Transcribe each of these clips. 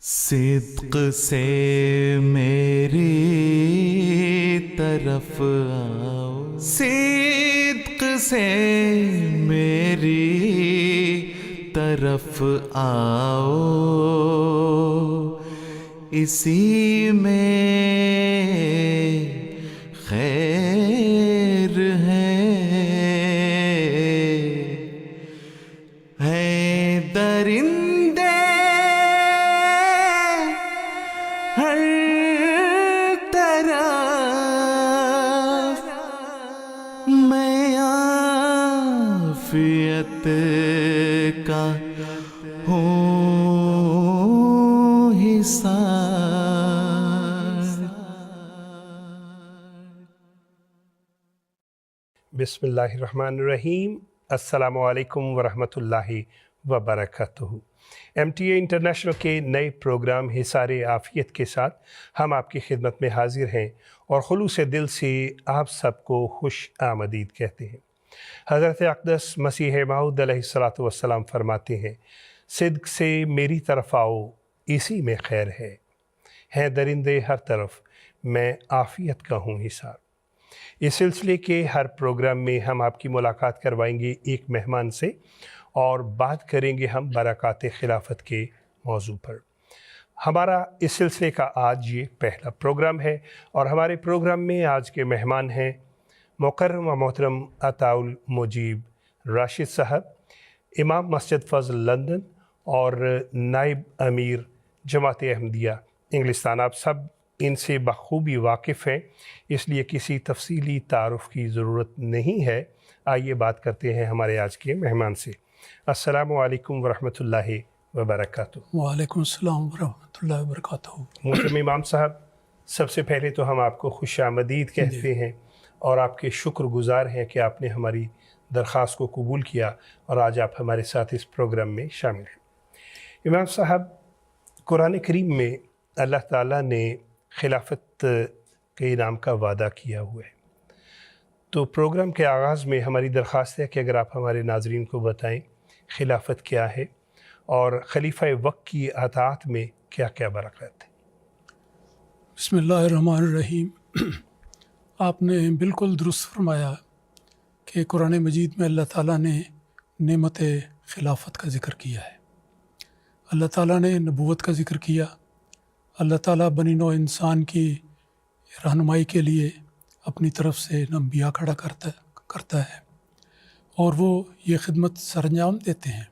صدق سے میری طرف آؤ، صدق سے میری طرف آؤ، اسی میں خیر ہے درندے ہر طرف، میں عافیت کا ہوں حصار۔ بسم اللہ الرحمن الرحیم۔ السلام علیکم ورحمۃ اللہ وبرکاتہ۔ MTA انٹرنیشنل کے نئے پروگرام حصار عافیت کے ساتھ ہم آپ کی خدمت میں حاضر ہیں اور خلوص دل سے آپ سب کو خوش آمدید کہتے ہیں۔ حضرت اقدس مسیح موعود علیہ السلام فرماتے ہیں، صدق سے میری طرف آؤ، اسی میں خیر ہے درندے ہر طرف، میں عافیت کا ہوں حصار۔ اس سلسلے کے ہر پروگرام میں ہم آپ کی ملاقات کروائیں گے ایک مہمان سے اور بات کریں گے ہم برکات خلافت کے موضوع پر۔ ہمارا اس سلسلے کا آج یہ پہلا پروگرام ہے اور ہمارے پروگرام میں آج کے مہمان ہیں مکرم و محترم عطاء المجیب راشد صاحب، امام مسجد فضل لندن اور نائب امیر جماعت احمدیہ انگلستان۔ آپ سب ان سے بخوبی واقف ہیں، اس لیے کسی تفصیلی تعارف کی ضرورت نہیں ہے۔ آئیے بات کرتے ہیں ہمارے آج کے مہمان سے۔ السلام علیکم ورحمۃ اللہ وبرکاتہ۔ وعلیکم السلام ورحمۃ اللہ وبرکاتہ۔ محترم امام صاحب، سب سے پہلے تو ہم آپ کو خوش آمدید کہتے ہیں اور آپ کے شکر گزار ہیں کہ آپ نے ہماری درخواست کو قبول کیا اور آج آپ ہمارے ساتھ اس پروگرام میں شامل ہیں۔ امام صاحب، قرآن کریم میں اللہ تعالیٰ نے خلافت کے انعام کا وعدہ کیا ہوا ہے، تو پروگرام کے آغاز میں ہماری درخواست ہے کہ اگر آپ ہمارے ناظرین کو بتائیں خلافت کیا ہے اور خلیفہ وقت کی اطاعت میں کیا کیا برکات ہے۔ بسم اللہ الرحمن الرحیم۔ آپ نے بالکل درست فرمایا کہ قرآن مجید میں اللہ تعالیٰ نے نعمت خلافت کا ذکر کیا ہے۔ اللہ تعالیٰ نے نبوت کا ذکر کیا۔ اللہ تعالیٰ بنی نوع انسان کی رہنمائی کے لیے اپنی طرف سے انبیاء کھڑا کرتا ہے اور وہ یہ خدمت سر انجام دیتے ہیں،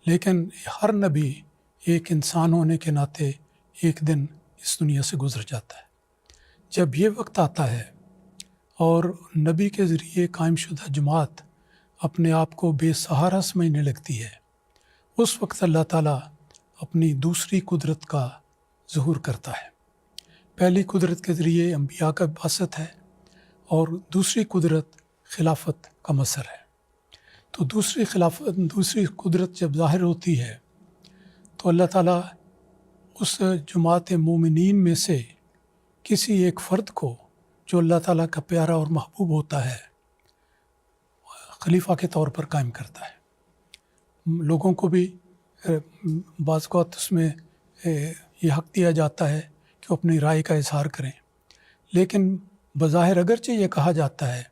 لیکن ہر نبی ایک انسان ہونے کے ناطے ایک دن اس دنیا سے گزر جاتا ہے۔ جب یہ وقت آتا ہے اور نبی کے ذریعے قائم شدہ جماعت اپنے آپ کو بے سہارا سمجھنے لگتی ہے، اس وقت اللہ تعالیٰ اپنی دوسری قدرت کا ظہور کرتا ہے۔ پہلی قدرت کے ذریعے انبیاء کا بعثت ہے اور دوسری قدرت خلافت کا مظہر ہے۔ تو دوسری قدرت جب ظاہر ہوتی ہے تو اللہ تعالیٰ اس جماعت مومنین میں سے کسی ایک فرد کو جو اللہ تعالیٰ کا پیارا اور محبوب ہوتا ہے خلیفہ کے طور پر قائم کرتا ہے۔ لوگوں کو بھی بعض اوقات اس میں یہ حق دیا جاتا ہے کہ وہ اپنی رائے کا اظہار کریں، لیکن بظاہر اگرچہ یہ کہا جاتا ہے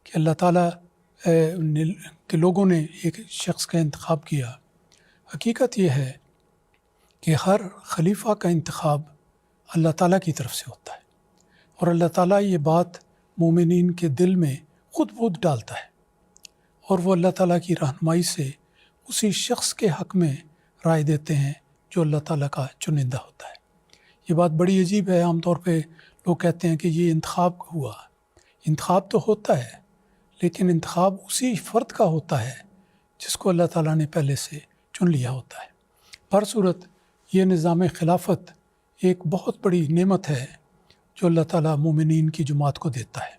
کہ اللہ تعالیٰ کے لوگوں نے ایک شخص کا انتخاب کیا، حقیقت یہ ہے کہ ہر خلیفہ کا انتخاب اللہ تعالیٰ کی طرف سے ہوتا ہے اور اللہ تعالیٰ یہ بات مومنین کے دل میں خود بود ڈالتا ہے اور وہ اللہ تعالیٰ کی رہنمائی سے اسی شخص کے حق میں رائے دیتے ہیں جو اللہ تعالیٰ کا چنندہ ہوتا ہے۔ یہ بات بڑی عجیب ہے۔ عام طور پہ لوگ کہتے ہیں کہ یہ انتخاب ہوا، انتخاب تو ہوتا ہے لیکن انتخاب اسی فرد کا ہوتا ہے جس کو اللہ تعالیٰ نے پہلے سے چن لیا ہوتا ہے۔ پر صورت یہ نظام خلافت ایک بہت بڑی نعمت ہے جو اللہ تعالیٰ مومنین کی جماعت کو دیتا ہے،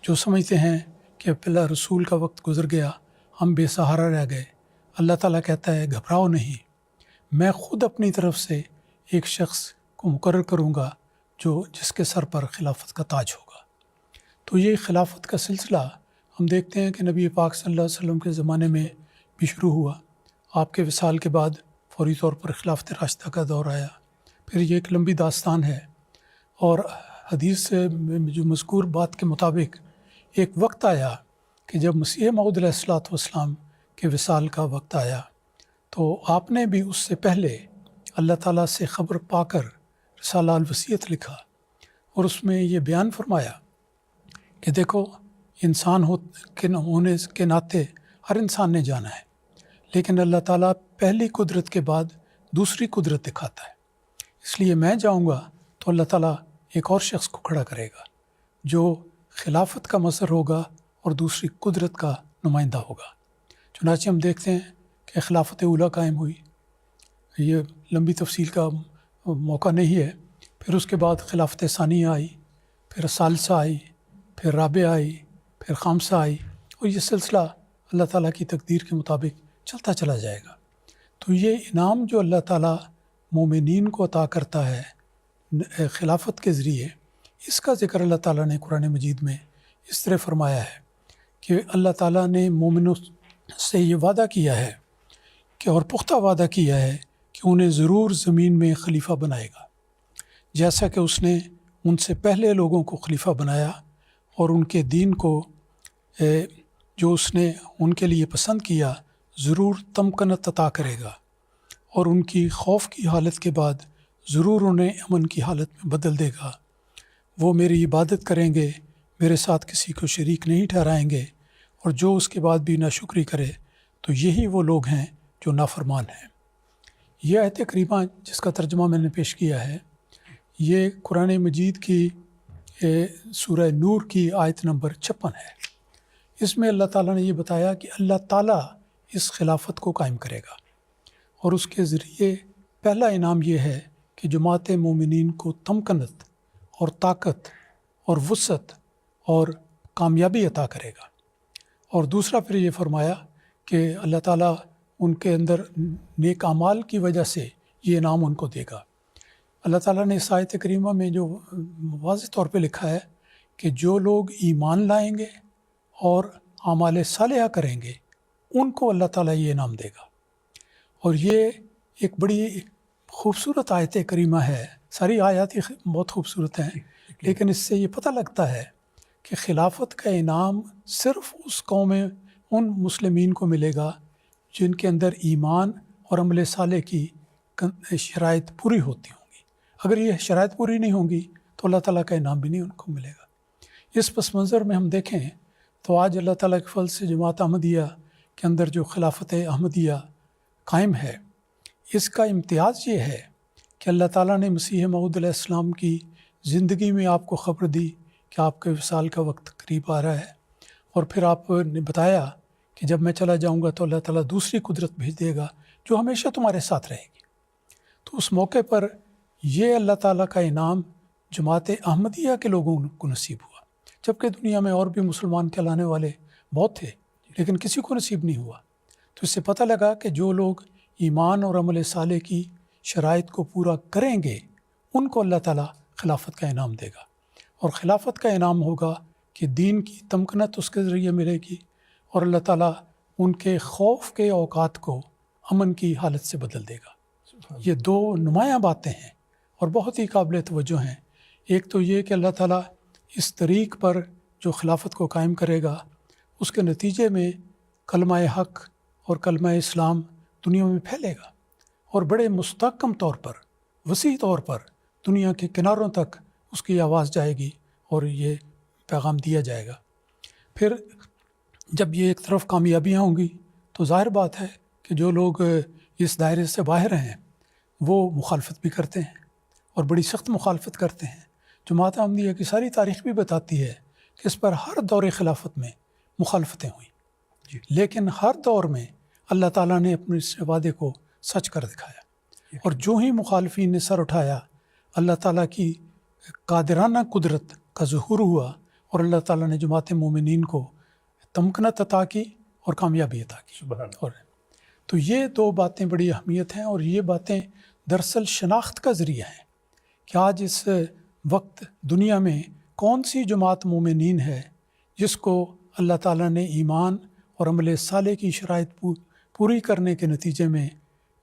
جو سمجھتے ہیں کہ پہلا رسول کا وقت گزر گیا، ہم بے سہارا رہ گئے۔ اللہ تعالیٰ کہتا ہے گھبراؤ نہیں، میں خود اپنی طرف سے ایک شخص کو مقرر کروں گا جس کے سر پر خلافت کا تاج ہوگا۔ تو یہ خلافت کا سلسلہ ہم دیکھتے ہیں کہ نبی پاک صلی اللہ علیہ وسلم کے زمانے میں بھی شروع ہوا۔ آپ کے وصال کے بعد فوری طور پر خلافت راشدہ کا دور آیا. پھر یہ ایک لمبی داستان ہے، اور حدیث سے جو مذکور بات کے مطابق ایک وقت آیا کہ جب مسیح موعود علیہ الصلوۃ والسلام کے وصال کا وقت آیا، تو آپ نے بھی اس سے پہلے اللہ تعالیٰ سے خبر پا کر رسالہ الوصیت لکھا، اور اس میں یہ بیان فرمایا کہ دیکھو، انسان ہونے کے ناطے ہر انسان نے جانا ہے، لیکن اللہ تعالیٰ پہلی قدرت کے بعد دوسری قدرت دکھاتا ہے. اس لیے میں جاؤں گا تو اللہ تعالیٰ ایک اور شخص کو کھڑا کرے گا جو خلافت کا مظہر ہوگا اور دوسری قدرت کا نمائندہ ہوگا. چنانچہ ہم دیکھتے ہیں کہ خلافت اولیٰ قائم ہوئی. یہ لمبی تفصیل کا موقع نہیں ہے. پھر اس کے بعد خلافت ثانیہ آئی، پھر ثالثہ آئی، پھر رابعہ آئی، پھر خامسہ آئی، اور یہ سلسلہ اللہ تعالیٰ کی تقدیر کے مطابق چلتا چلا جائے گا. تو یہ انعام جو اللہ تعالیٰ مومنین کو عطا کرتا ہے خلافت کے ذریعے، اس کا ذکر اللہ تعالیٰ نے قرآن مجید میں اس طرح فرمایا ہے کہ اللہ تعالیٰ نے مومنوں سے یہ وعدہ کیا ہے کہ، اور پختہ وعدہ کیا ہے کہ انہیں ضرور زمین میں خلیفہ بنائے گا، جیسا کہ اس نے ان سے پہلے لوگوں کو خلیفہ بنایا، اور ان کے دین کو جو اس نے ان کے لیے پسند کیا ضرور تمکنت عطا کرے گا، اور ان کی خوف کی حالت کے بعد ضرور انہیں امن کی حالت میں بدل دے گا. وہ میری عبادت کریں گے، میرے ساتھ کسی کو شریک نہیں ٹھہرائیں گے، اور جو اس کے بعد بھی ناشکری کرے تو یہی وہ لوگ ہیں جو نافرمان ہیں. یہ آیت کریمہ جس کا ترجمہ میں نے پیش کیا ہے، یہ قرآن مجید کی سورہ نور کی آیت نمبر 56 ہے. اس میں اللہ تعالیٰ نے یہ بتایا کہ اللہ تعالیٰ اس خلافت کو قائم کرے گا، اور اس کے ذریعے پہلا انعام یہ ہے کہ جماعت مومنین کو تمکنت اور طاقت اور وسعت اور کامیابی عطا کرے گا. اور دوسرا پھر یہ فرمایا کہ اللہ تعالیٰ ان کے اندر نیک اعمال کی وجہ سے یہ انعام ان کو دے گا. اللہ تعالیٰ نے اس آیت کریمہ میں جو واضح طور پہ لکھا ہے کہ جو لوگ ایمان لائیں گے اور اعمال صالحہ کریں گے، ان کو اللہ تعالیٰ یہ انعام دے گا. اور یہ ایک بڑی خوبصورت آیت کریمہ ہے. ساری آیات ہی بہت خوبصورت ہیں، لیکن اس سے یہ پتہ لگتا ہے کہ خلافت کا انعام صرف اس قوم ان مسلمین کو ملے گا جن کے اندر ایمان اور عمل صالح کی شرائط پوری ہوتی ہوں گی. اگر یہ شرائط پوری نہیں ہوں گی تو اللہ تعالیٰ کا انعام بھی نہیں ان کو ملے گا. اس پس منظر میں ہم دیکھیں تو آج اللہ تعالیٰ کے فضل سے جماعت احمدیہ کے اندر جو خلافت احمدیہ قائم ہے، اس کا امتیاز یہ ہے کہ اللہ تعالیٰ نے مسیح موعود علیہ السلام کی زندگی میں آپ کو خبر دی کہ آپ کے وصال کا وقت قریب آ رہا ہے، اور پھر آپ نے بتایا کہ جب میں چلا جاؤں گا تو اللہ تعالیٰ دوسری قدرت بھیج دے گا جو ہمیشہ تمہارے ساتھ رہے گی. تو اس موقع پر یہ اللہ تعالیٰ کا انعام جماعت احمدیہ کے لوگوں کو نصیب ہوا، جبکہ دنیا میں اور بھی مسلمان کہلانے والے بہت تھے، لیکن کسی کو نصیب نہیں ہوا. تو اس سے پتہ لگا کہ جو لوگ ایمان اور عمل صالح کی شرائط کو پورا کریں گے ان کو اللہ تعالیٰ خلافت کا انعام دے گا. اور خلافت کا انعام ہوگا کہ دین کی تمکنت اس کے ذریعے ملے گی، اور اللہ تعالیٰ ان کے خوف کے اوقات کو امن کی حالت سے بدل دے گا. یہ دو نمایاں باتیں ہیں اور بہت ہی قابل توجہ ہیں. ایک تو یہ کہ اللہ تعالیٰ اس طریق پر جو خلافت کو قائم کرے گا، اس کے نتیجے میں کلمہ حق اور کلمہ اسلام دنیا میں پھیلے گا، اور بڑے مستحکم طور پر، وسیع طور پر دنیا کے کناروں تک اس کی آواز جائے گی اور یہ پیغام دیا جائے گا. پھر جب یہ ایک طرف کامیابیاں ہوں گی تو ظاہر بات ہے کہ جو لوگ اس دائرے سے باہر ہیں وہ مخالفت بھی کرتے ہیں، اور بڑی سخت مخالفت کرتے ہیں. جماعت احمدیہ کی ساری تاریخ بھی بتاتی ہے کہ اس پر ہر دور خلافت میں مخالفتیں ہوئیں، لیکن ہر دور میں اللہ تعالیٰ نے اپنے اس وعدے کو سچ کر دکھایا. اور جو ہی مخالفین نے سر اٹھایا، اللہ تعالیٰ کی قادرانہ قدرت کا ظہور ہوا، اور اللہ تعالیٰ نے جماعت مومنین کو تمکنت عطا کی اور کامیابی عطا کی. اور تو یہ دو باتیں بڑی اہمیت ہیں، اور یہ باتیں دراصل شناخت کا ذریعہ ہیں کہ آج اس وقت دنیا میں کون سی جماعت مومنین ہے جس کو اللہ تعالیٰ نے ایمان اور عمل صالح کی شرائط پوری کرنے کے نتیجے میں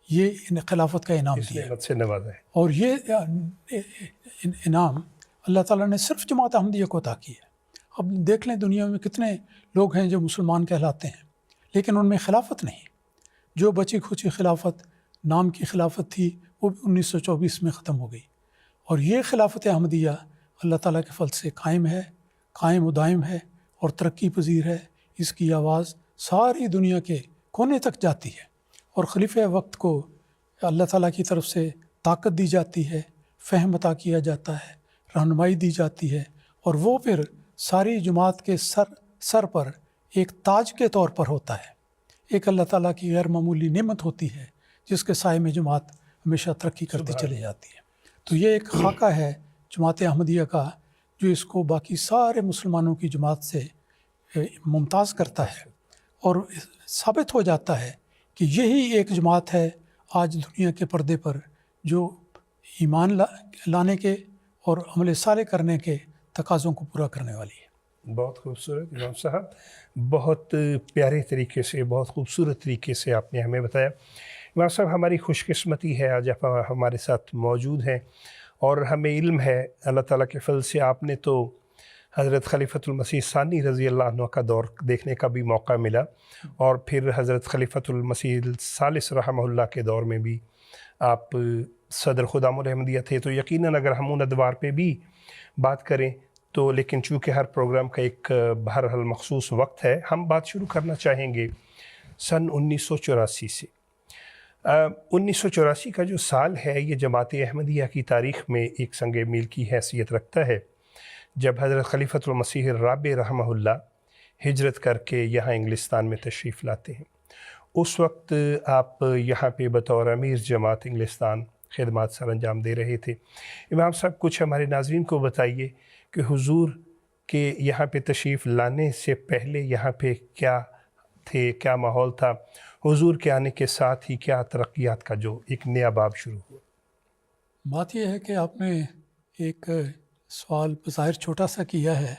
یہ خلافت کا انعام اس دیا نعمت سے نوازا ہے. اور یہ انعام اللہ تعالیٰ نے صرف جماعت احمدیہ کو عطا کیا ہے. اب دیکھ لیں دنیا میں کتنے لوگ ہیں جو مسلمان کہلاتے ہیں لیکن ان میں خلافت نہیں. جو بچی کھچی خلافت نام کی خلافت تھی وہ بھی 1924 میں ختم ہو گئی. اور یہ خلافت احمدیہ اللہ تعالیٰ کے فضل سے قائم ہے، قائم و دائم ہے اور ترقی پذیر ہے. اس کی آواز ساری دنیا کے کونے تک جاتی ہے اور خلیفہ وقت کو اللہ تعالیٰ کی طرف سے طاقت دی جاتی ہے، فہم عطا کیا جاتا ہے، رہنمائی دی جاتی ہے اور وہ پھر ساری جماعت کے سر پر ایک تاج کے طور پر ہوتا ہے. ایک اللہ تعالیٰ کی غیر معمولی نعمت ہوتی ہے جس کے سائے میں جماعت ہمیشہ ترقی کرتی چلی جاتی ہے. تو یہ ایک خاکہ ہے جماعت احمدیہ کا جو اس کو باقی سارے مسلمانوں کی جماعت سے ممتاز کرتا ہے اور ثابت ہو جاتا ہے کہ یہی ایک جماعت ہے آج دنیا کے پردے پر جو ایمان لانے کے اور عمل صالح کرنے کے تقاضوں کو پورا کرنے والی ہے. بہت خوبصورت امام صاحب، بہت پیارے طریقے سے، بہت خوبصورت طریقے سے آپ نے ہمیں بتایا. امام صاحب، ہماری خوش قسمتی ہے آج آپ ہمارے ساتھ موجود ہیں اور ہمیں علم ہے اللہ تعالیٰ کے فضل سے آپ نے تو حضرت خلیفۃ المسیح ثانی رضی اللہ عنہ کا دور دیکھنے کا بھی موقع ملا اور پھر حضرت خلیفۃ المسیح الثالث رحمہ اللہ کے دور میں بھی آپ صدر خدام الاحمدیہ تھے. تو یقیناً اگر ہم ان ادوار پہ بھی بات کریں تو لیکن چونکہ ہر پروگرام کا ایک بہرحال مخصوص وقت ہے، ہم بات شروع کرنا چاہیں گے سن 1984 سے. 1984 کا جو سال ہے یہ جماعت احمدیہ کی تاریخ میں ایک سنگ میل کی حیثیت رکھتا ہے جب حضرت خلیفۃ المسیح الرابع رحمہ اللہ ہجرت کر کے یہاں انگلستان میں تشریف لاتے ہیں. اس وقت آپ یہاں پہ بطور امیر جماعت انگلستان خدمات سر انجام دے رہے تھے. امام صاحب، کچھ ہمارے ناظرین کو بتائیے کہ حضور کے یہاں پہ تشریف لانے سے پہلے یہاں پہ کیا تھے، کیا ماحول تھا، حضور کے آنے کے ساتھ ہی کیا ترقیات کا جو ایک نیا باب شروع ہوا. بات یہ ہے کہ آپ نے ایک سوال بظاہر چھوٹا سا کیا ہے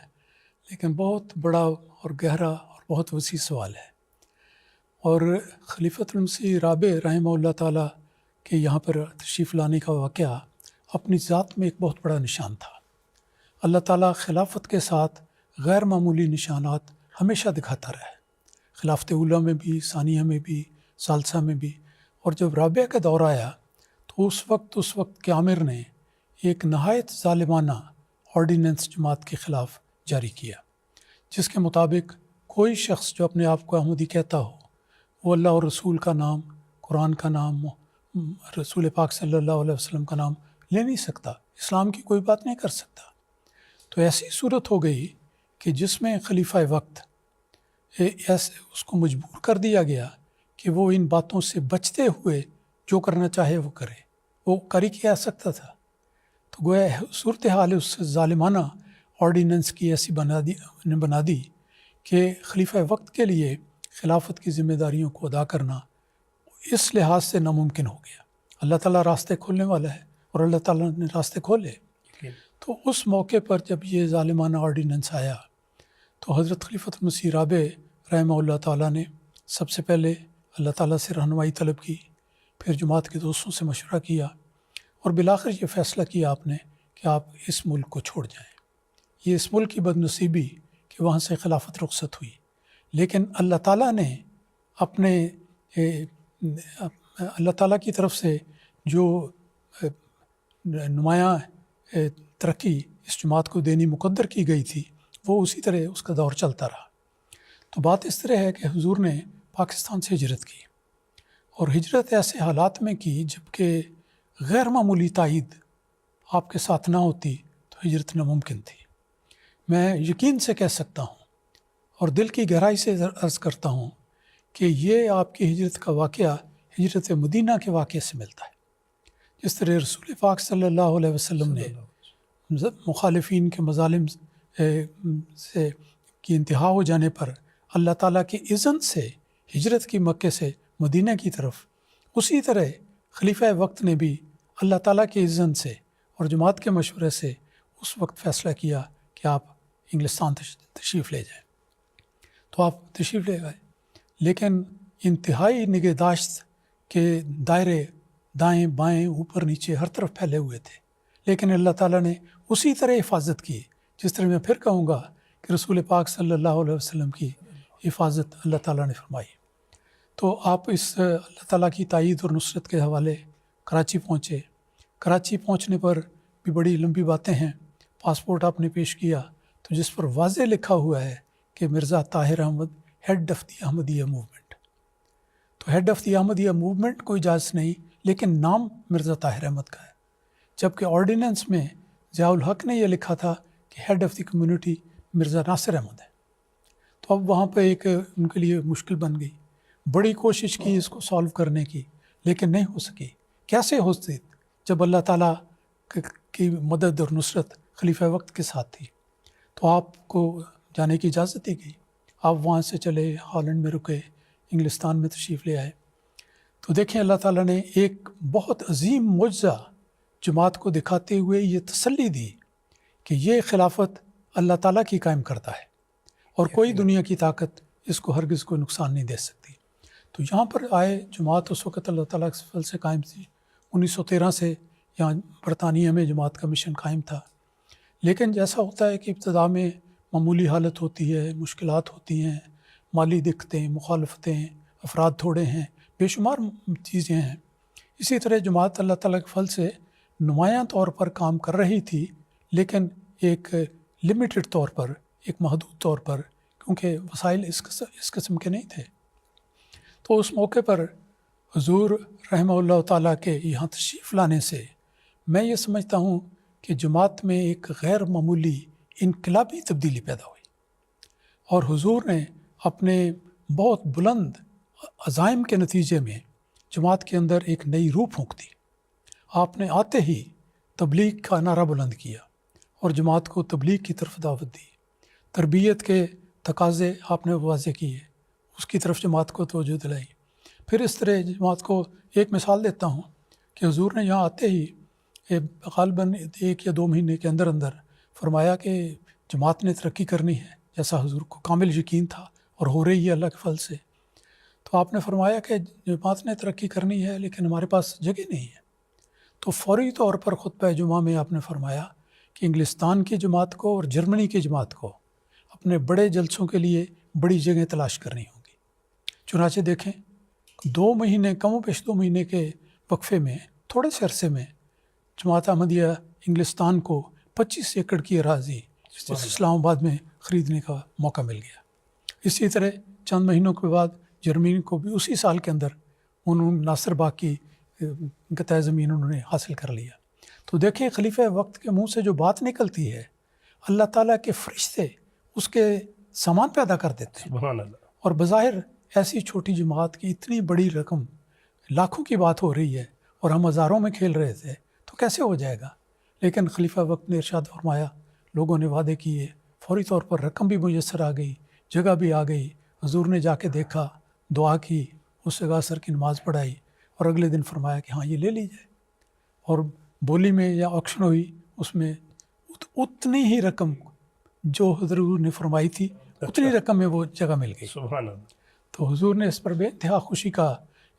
لیکن بہت بڑا اور گہرا اور بہت وسیع سوال ہے. اور خلیفۃ المسیح رابع رحمہ اللہ تعالیٰ کے یہاں پر تشریف لانے کا واقعہ اپنی ذات میں ایک بہت بڑا نشان تھا. اللہ تعالیٰ خلافت کے ساتھ غیر معمولی نشانات ہمیشہ دکھاتا رہا ہے، خلافت اولیٰ میں بھی، ثانیہ میں بھی، ثالثہ میں بھی. اور جب رابعہ کا دور آیا تو اس وقت کے عامر نے ایک نہایت ظالمانہ آرڈیننس جماعت کے خلاف جاری کیا جس کے مطابق کوئی شخص جو اپنے آپ کو احمدی کہتا ہو وہ اللہ اور رسول کا نام، قرآن کا نام، رسول پاک صلی اللہ علیہ وسلم کا نام لے نہیں سکتا، اسلام کی کوئی بات نہیں کر سکتا. تو ایسی صورت ہو گئی کہ جس میں خلیفہ وقت اس کو مجبور کر دیا گیا کہ وہ ان باتوں سے بچتے ہوئے جو کرنا چاہے وہ کرے. وہ کر ہی کیا سکتا تھا. تو گویا صورتحال اس ظالمانہ آرڈیننس کی ایسی بنا دی کہ خلیفہ وقت کے لیے خلافت کی ذمہ داریوں کو ادا کرنا اس لحاظ سے ناممکن ہو گیا. اللہ تعالیٰ راستے کھولنے والا ہے اور اللہ تعالیٰ نے راستے کھولے. تو اس موقع پر جب یہ ظالمانہ آرڈیننس آیا تو حضرت خلیفۃ المسیح رابع رحمہ اللہ تعالیٰ نے سب سے پہلے اللہ تعالیٰ سے رہنمائی طلب کی، پھر جماعت کے دوستوں سے مشورہ کیا اور بالآخر یہ فیصلہ کیا آپ نے کہ آپ اس ملک کو چھوڑ جائیں. یہ اس ملک کی بدنصیبی کہ وہاں سے خلافت رخصت ہوئی، لیکن اللہ تعالیٰ نے اپنے اللہ تعالیٰ کی طرف سے جو نمایاں ترقی اس جماعت کو دینی مقدر کی گئی تھی وہ اسی طرح اس کا دور چلتا رہا. تو بات اس طرح ہے کہ حضور نے پاکستان سے ہجرت کی اور ہجرت ایسے حالات میں کی جب کہ غیر معمولی تائید آپ کے ساتھ نہ ہوتی تو ہجرت ناممکن تھی. میں یقین سے کہہ سکتا ہوں اور دل کی گہرائی سے عرض کرتا ہوں کہ یہ آپ کی ہجرت کا واقعہ ہجرت مدینہ کے واقعے سے ملتا ہے. جس طرح رسول پاک صلی اللہ علیہ وسلم نے مخالفین کے مظالم سے کی انتہا ہو جانے پر اللہ تعالیٰ کی اذن سے ہجرت کی مکے سے مدینہ کی طرف، اسی طرح خلیفہ وقت نے بھی اللہ تعالیٰ کی اذن سے اور جماعت کے مشورے سے اس وقت فیصلہ کیا کہ آپ انگلستان تشریف لے جائیں. تو آپ تشریف لے گئے، لیکن انتہائی نگہداشت کے دائرے دائیں بائیں اوپر نیچے ہر طرف پھیلے ہوئے تھے، لیکن اللہ تعالیٰ نے اسی طرح حفاظت کی جس طرح میں پھر کہوں گا کہ رسول پاک صلی اللہ علیہ وسلم کی حفاظت اللہ تعالیٰ نے فرمائی۔ تو آپ اس اللہ تعالیٰ کی تائید اور نصرت کے حوالے کراچی پہنچے۔ کراچی پہنچنے پر بھی بڑی لمبی باتیں ہیں۔ پاسپورٹ آپ نے پیش کیا تو جس پر واضح لکھا ہوا ہے کہ Mirza Tahir Ahmad head of the Ahmadiyya movement. تو head of the Ahmadiyya movement کو اجازت نہیں، لیکن نام مرزا طاہر احمد کا ہے، جبکہ آرڈیننس میں ضیاء الحق نے یہ لکھا تھا کہ head of the community Mirza Nasir Ahmad ہے۔ تو اب وہاں پہ ایک ان کے لیے مشکل بن گئی۔ بڑی کوشش کی اس کو سالو کرنے کی، لیکن نہیں ہو سکی۔ کیسے ہو سکتی جب اللہ تعالیٰ کی مدد اور نصرت خلیفہ وقت کے ساتھ تھی؟ تو آپ کو جانے کی اجازت دی گئی۔ آپ وہاں سے چلے، ہالینڈ میں رکے، انگلستان میں تشریف لے آئے۔ تو دیکھیں اللہ تعالیٰ نے ایک بہت عظیم معجزہ جماعت کو دکھاتے ہوئے یہ تسلی دی کہ یہ خلافت اللہ تعالیٰ کی قائم کرتا ہے اور کوئی دنیا کی طاقت اس کو ہرگز کوئی نقصان نہیں دے سکتی۔ تو یہاں پر آئے، جماعت اس وقت اللہ تعالیٰ کے فضل سے قائم تھی۔ 1913 سے یہاں برطانیہ میں جماعت کا مشن قائم تھا، لیکن جیسا ہوتا ہے کہ ابتدا میں معمولی حالت ہوتی ہے، مشکلات ہوتی ہیں، مالی دقتیں، مخالفتیں، افراد تھوڑے ہیں، بے شمار چیزیں ہیں۔ اسی طرح جماعت اللہ تعالیٰ کے فضل سے نمایاں طور پر کام کر رہی تھی، لیکن ایک لمیٹڈ طور پر، ایک محدود طور پر، کیونکہ وسائل اس قسم کے نہیں تھے۔ تو اس موقع پر حضور رحمہ اللہ تعالیٰ کے یہاں تشریف لانے سے میں یہ سمجھتا ہوں کہ جماعت میں ایک غیر معمولی انقلابی تبدیلی پیدا ہوئی، اور حضور نے اپنے بہت بلند عزائم کے نتیجے میں جماعت کے اندر ایک نئی روح پھونک دی۔ آپ نے آتے ہی تبلیغ کا نعرہ بلند کیا اور جماعت کو تبلیغ کی طرف دعوت دی۔ تربیت کے تقاضے آپ نے واضح کیے، اس کی طرف جماعت کو توجہ دلائی۔ پھر اس طرح جماعت کو ایک مثال دیتا ہوں کہ حضور نے یہاں آتے ہی غالباً 1 یا 2 مہینے کے اندر اندر فرمایا کہ جماعت نے ترقی کرنی ہے، جیسا حضور کو کامل یقین تھا اور ہو رہی ہے اللہ کے فضل سے۔ تو آپ نے فرمایا کہ جماعت نے ترقی کرنی ہے لیکن ہمارے پاس جگہ نہیں ہے۔ تو فوری طور پر خطبہ جمعہ میں آپ نے فرمایا کہ انگلستان کی جماعت کو اور جرمنی کی جماعت کو اپنے بڑے جلسوں کے لیے بڑی جگہیں تلاش کرنی ہوں گی۔ چنانچہ دیکھیں 2 مہینے، کم و بیش 2 مہینے کے وقفے میں، تھوڑے سے عرصے میں جماعت احمدیہ انگلستان کو 25 ایکڑ کی اراضی اسلام آباد میں خریدنے کا موقع مل گیا۔ اسی طرح چند مہینوں کے بعد جرمنی کو بھی اسی سال کے اندر انہوں نے ناصر باغ کی قطع زمین انہوں نے حاصل کر لیا۔ تو دیکھیں خلیفہ وقت کے منہ سے جو بات نکلتی ہے، اللہ تعالیٰ کے فرشتے اس کے سامان پیدا کر دیتے ہیں۔ سبحان اللہ۔ اور بظاہر ایسی چھوٹی جماعت کی اتنی بڑی رقم، لاکھوں کی بات ہو رہی ہے اور ہم ہزاروں میں کھیل رہے تھے، تو کیسے ہو جائے گا؟ لیکن خلیفہ وقت نے ارشاد فرمایا، لوگوں نے وعدے کیے، فوری طور پر رقم بھی میسر آ گئی، جگہ بھی آ گئی۔ حضور نے جا کے دیکھا، دعا کی، اس جگہ اثر کی نماز پڑھائی اور اگلے دن فرمایا کہ ہاں یہ لے لیجیے۔ اور بولی میں یا آکشن ہوئی، اس میں اتنی ہی رقم جو حضور نے فرمائی تھی، اتنی رقم میں وہ جگہ مل گئی۔ سبحان اللہ۔ تو حضور نے اس پر بے انتہا خوشی کا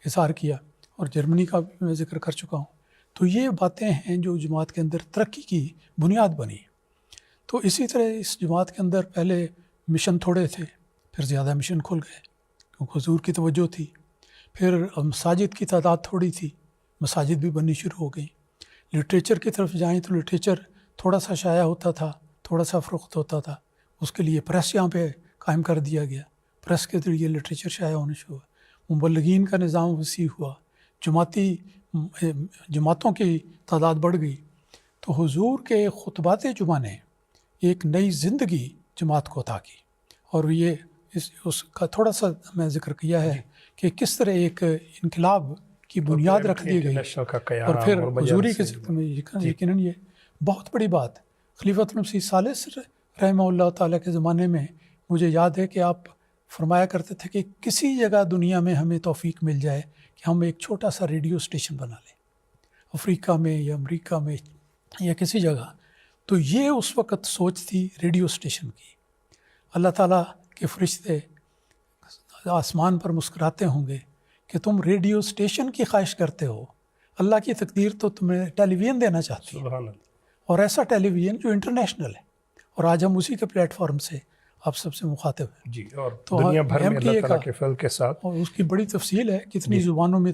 اظہار کیا، اور جرمنی کا بھی میں ذکر کر چکا ہوں۔ تو یہ باتیں ہیں جو جماعت کے اندر ترقی کی بنیاد بنی۔ تو اسی طرح اس جماعت کے اندر پہلے مشن تھوڑے تھے، پھر زیادہ مشن کھل گئے کیونکہ حضور کی توجہ تھی۔ پھر مساجد کی تعداد تھوڑی تھی، مساجد بھی بننی شروع ہو گئیں۔ لٹریچر کی طرف جائیں تو لٹریچر تھوڑا سا شائع ہوتا تھا، تھوڑا سا فروخت ہوتا تھا۔ اس کے لیے پریس یہاں پہ قائم کر دیا گیا، پریس کے ذریعے لٹریچر شائع ہونے شروع ہوا، مبلغین کا نظام وسیع ہوا، جماعتوں کی تعداد بڑھ گئی۔ تو حضور کے خطبات جمعہ نے ایک نئی زندگی جماعت کو عطا کی، اور یہ اس کا تھوڑا سا میں ذکر کیا ہے کہ کس طرح ایک انقلاب کی بنیاد رکھ دی گئی، اور پھر حضوری کے ذکر میں یقیناً یہ بہت بڑی بات۔ خلیفۃ المسیح ثالث رحمہ اللہ تعالیٰ کے زمانے میں مجھے یاد ہے کہ آپ فرمایا کرتے تھے کہ کسی جگہ دنیا میں ہمیں توفیق مل جائے کہ ہم ایک چھوٹا سا ریڈیو اسٹیشن بنا لیں، افریقہ میں یا امریکہ میں یا کسی جگہ، تو یہ اس وقت سوچ تھی ریڈیو اسٹیشن کی۔ اللہ تعالیٰ کے فرشتے آسمان پر مسکراتے ہوں گے کہ تم ریڈیو اسٹیشن کی خواہش کرتے ہو، اللہ کی تقدیر تو تمہیں ٹیلی ویژن دینا چاہتی ہے، سبحان اللہ. اور ایسا ٹیلی ویژن جو انٹرنیشنل ہے، اور آج ہم اسی کے پلیٹ فارم سے آپ سب سے مخاطب ہیں. جی، اور تو دنیا بھر میں MTA اللہ تعالیٰ کا- کے فضل کے ساتھ اور اس کی بڑی تفصیل ہے، کتنی زبانوں میں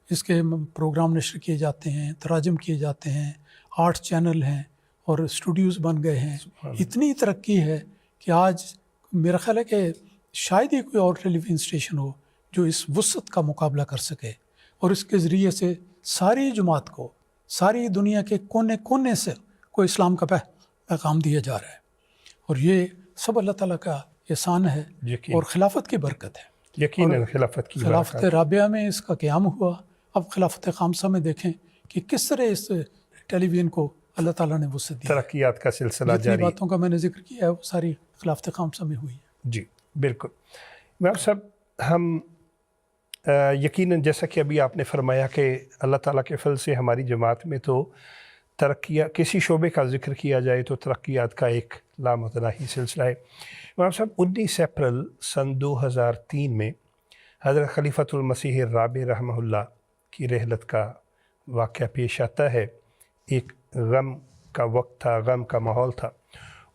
اس کے پروگرام نشر کیے جاتے ہیں، تراجم کیے جاتے ہیں، 8 چینل ہیں اور اسٹوڈیوز بن گئے ہیں. اتنی ترقی ہے کہ آج میرا خیال ہے کہ شاید ہی کوئی اور ٹیلی ویژن اسٹیشن ہو جو اس وسعت کا مقابلہ کر سکے، اور اس کے ذریعے سے ساری جماعت کو، ساری دنیا کے کونے کونے سے کوئی اسلام کا پیغام دیا جا رہا ہے. اور یہ سب اللہ تعالیٰ کا احسان ہے اور خلافت کی برکت ہے. یقیناً خلافت کی خلافت رابعہ میں اس کا قیام ہوا. اب خلافت خامسہ میں دیکھیں کہ کس طرح اس ٹیلی ویژن کو اللہ تعالیٰ نے وسعت دی. ترقیات کا سلسلہ جتنی جاری. باتوں کا میں نے ذکر کیا ہے وہ ساری خلافت خامسہ میں ہوئی ہے. جی بالکل. امام صاحب، ہم یقیناً جیسا کہ ابھی آپ نے فرمایا کہ اللہ تعالیٰ کے فضل سے ہماری جماعت میں تو ترقیات، کسی شعبے کا ذکر کیا جائے تو ترقیات کا ایک لامتناہی سلسلہ ہے. امام صاحب، 19 اپریل سن 2003 میں حضرت خلیفۃ المسیح الرابع رحمہ اللہ کی رحلت کا واقعہ پیش آتا ہے. ایک غم کا وقت تھا، غم کا ماحول تھا.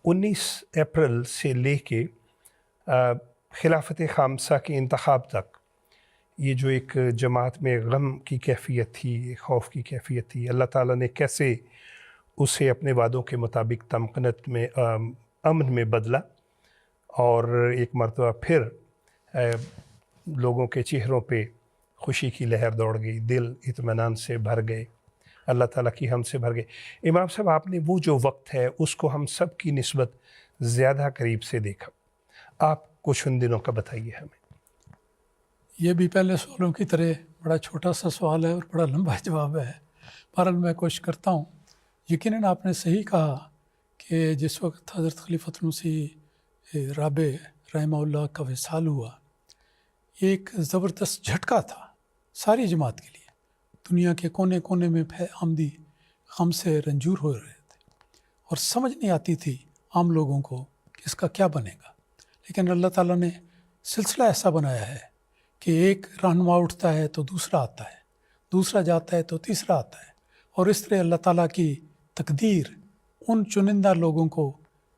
19 اپریل سے لے کے خلافت خامسہ کے انتخاب تک یہ جو ایک جماعت میں غم کی کیفیت تھی، خوف کی کیفیت تھی، اللہ تعالیٰ نے کیسے اسے اپنے وعدوں کے مطابق تمکنت میں، امن میں بدلا، اور ایک مرتبہ پھر لوگوں کے چہروں پہ خوشی کی لہر دوڑ گئی، دل اطمینان سے بھر گئے، اللہ تعالیٰ کی حمد سے بھر گئے. امام صاحب، آپ نے وہ جو وقت ہے اس کو ہم سب کی نسبت زیادہ قریب سے دیکھا. آپ کچھ ان دنوں کا بتائیے ہمیں. یہ بھی پہلے سوالوں کی طرح بڑا چھوٹا سا سوال ہے اور بڑا لمبا جواب ہے. بہرحال میں کوشش کرتا ہوں. یقیناً آپ نے صحیح کہا کہ جس وقت حضرت خلیفۃ المسیح رابع رحمہ اللہ کا وصال ہوا، یہ ایک زبردست جھٹکا تھا ساری جماعت کے لیے. دنیا کے کونے کونے میں آمدی غم سے رنجور ہو رہے تھے اور سمجھ نہیں آتی تھی عام لوگوں کو کہ اس کا کیا بنے گا. لیکن اللہ تعالیٰ نے سلسلہ ایسا بنایا ہے کہ ایک رہنما اٹھتا ہے تو دوسرا آتا ہے، دوسرا جاتا ہے تو تیسرا آتا ہے، اور اس طرح اللہ تعالیٰ کی تقدیر ان چنندہ لوگوں کو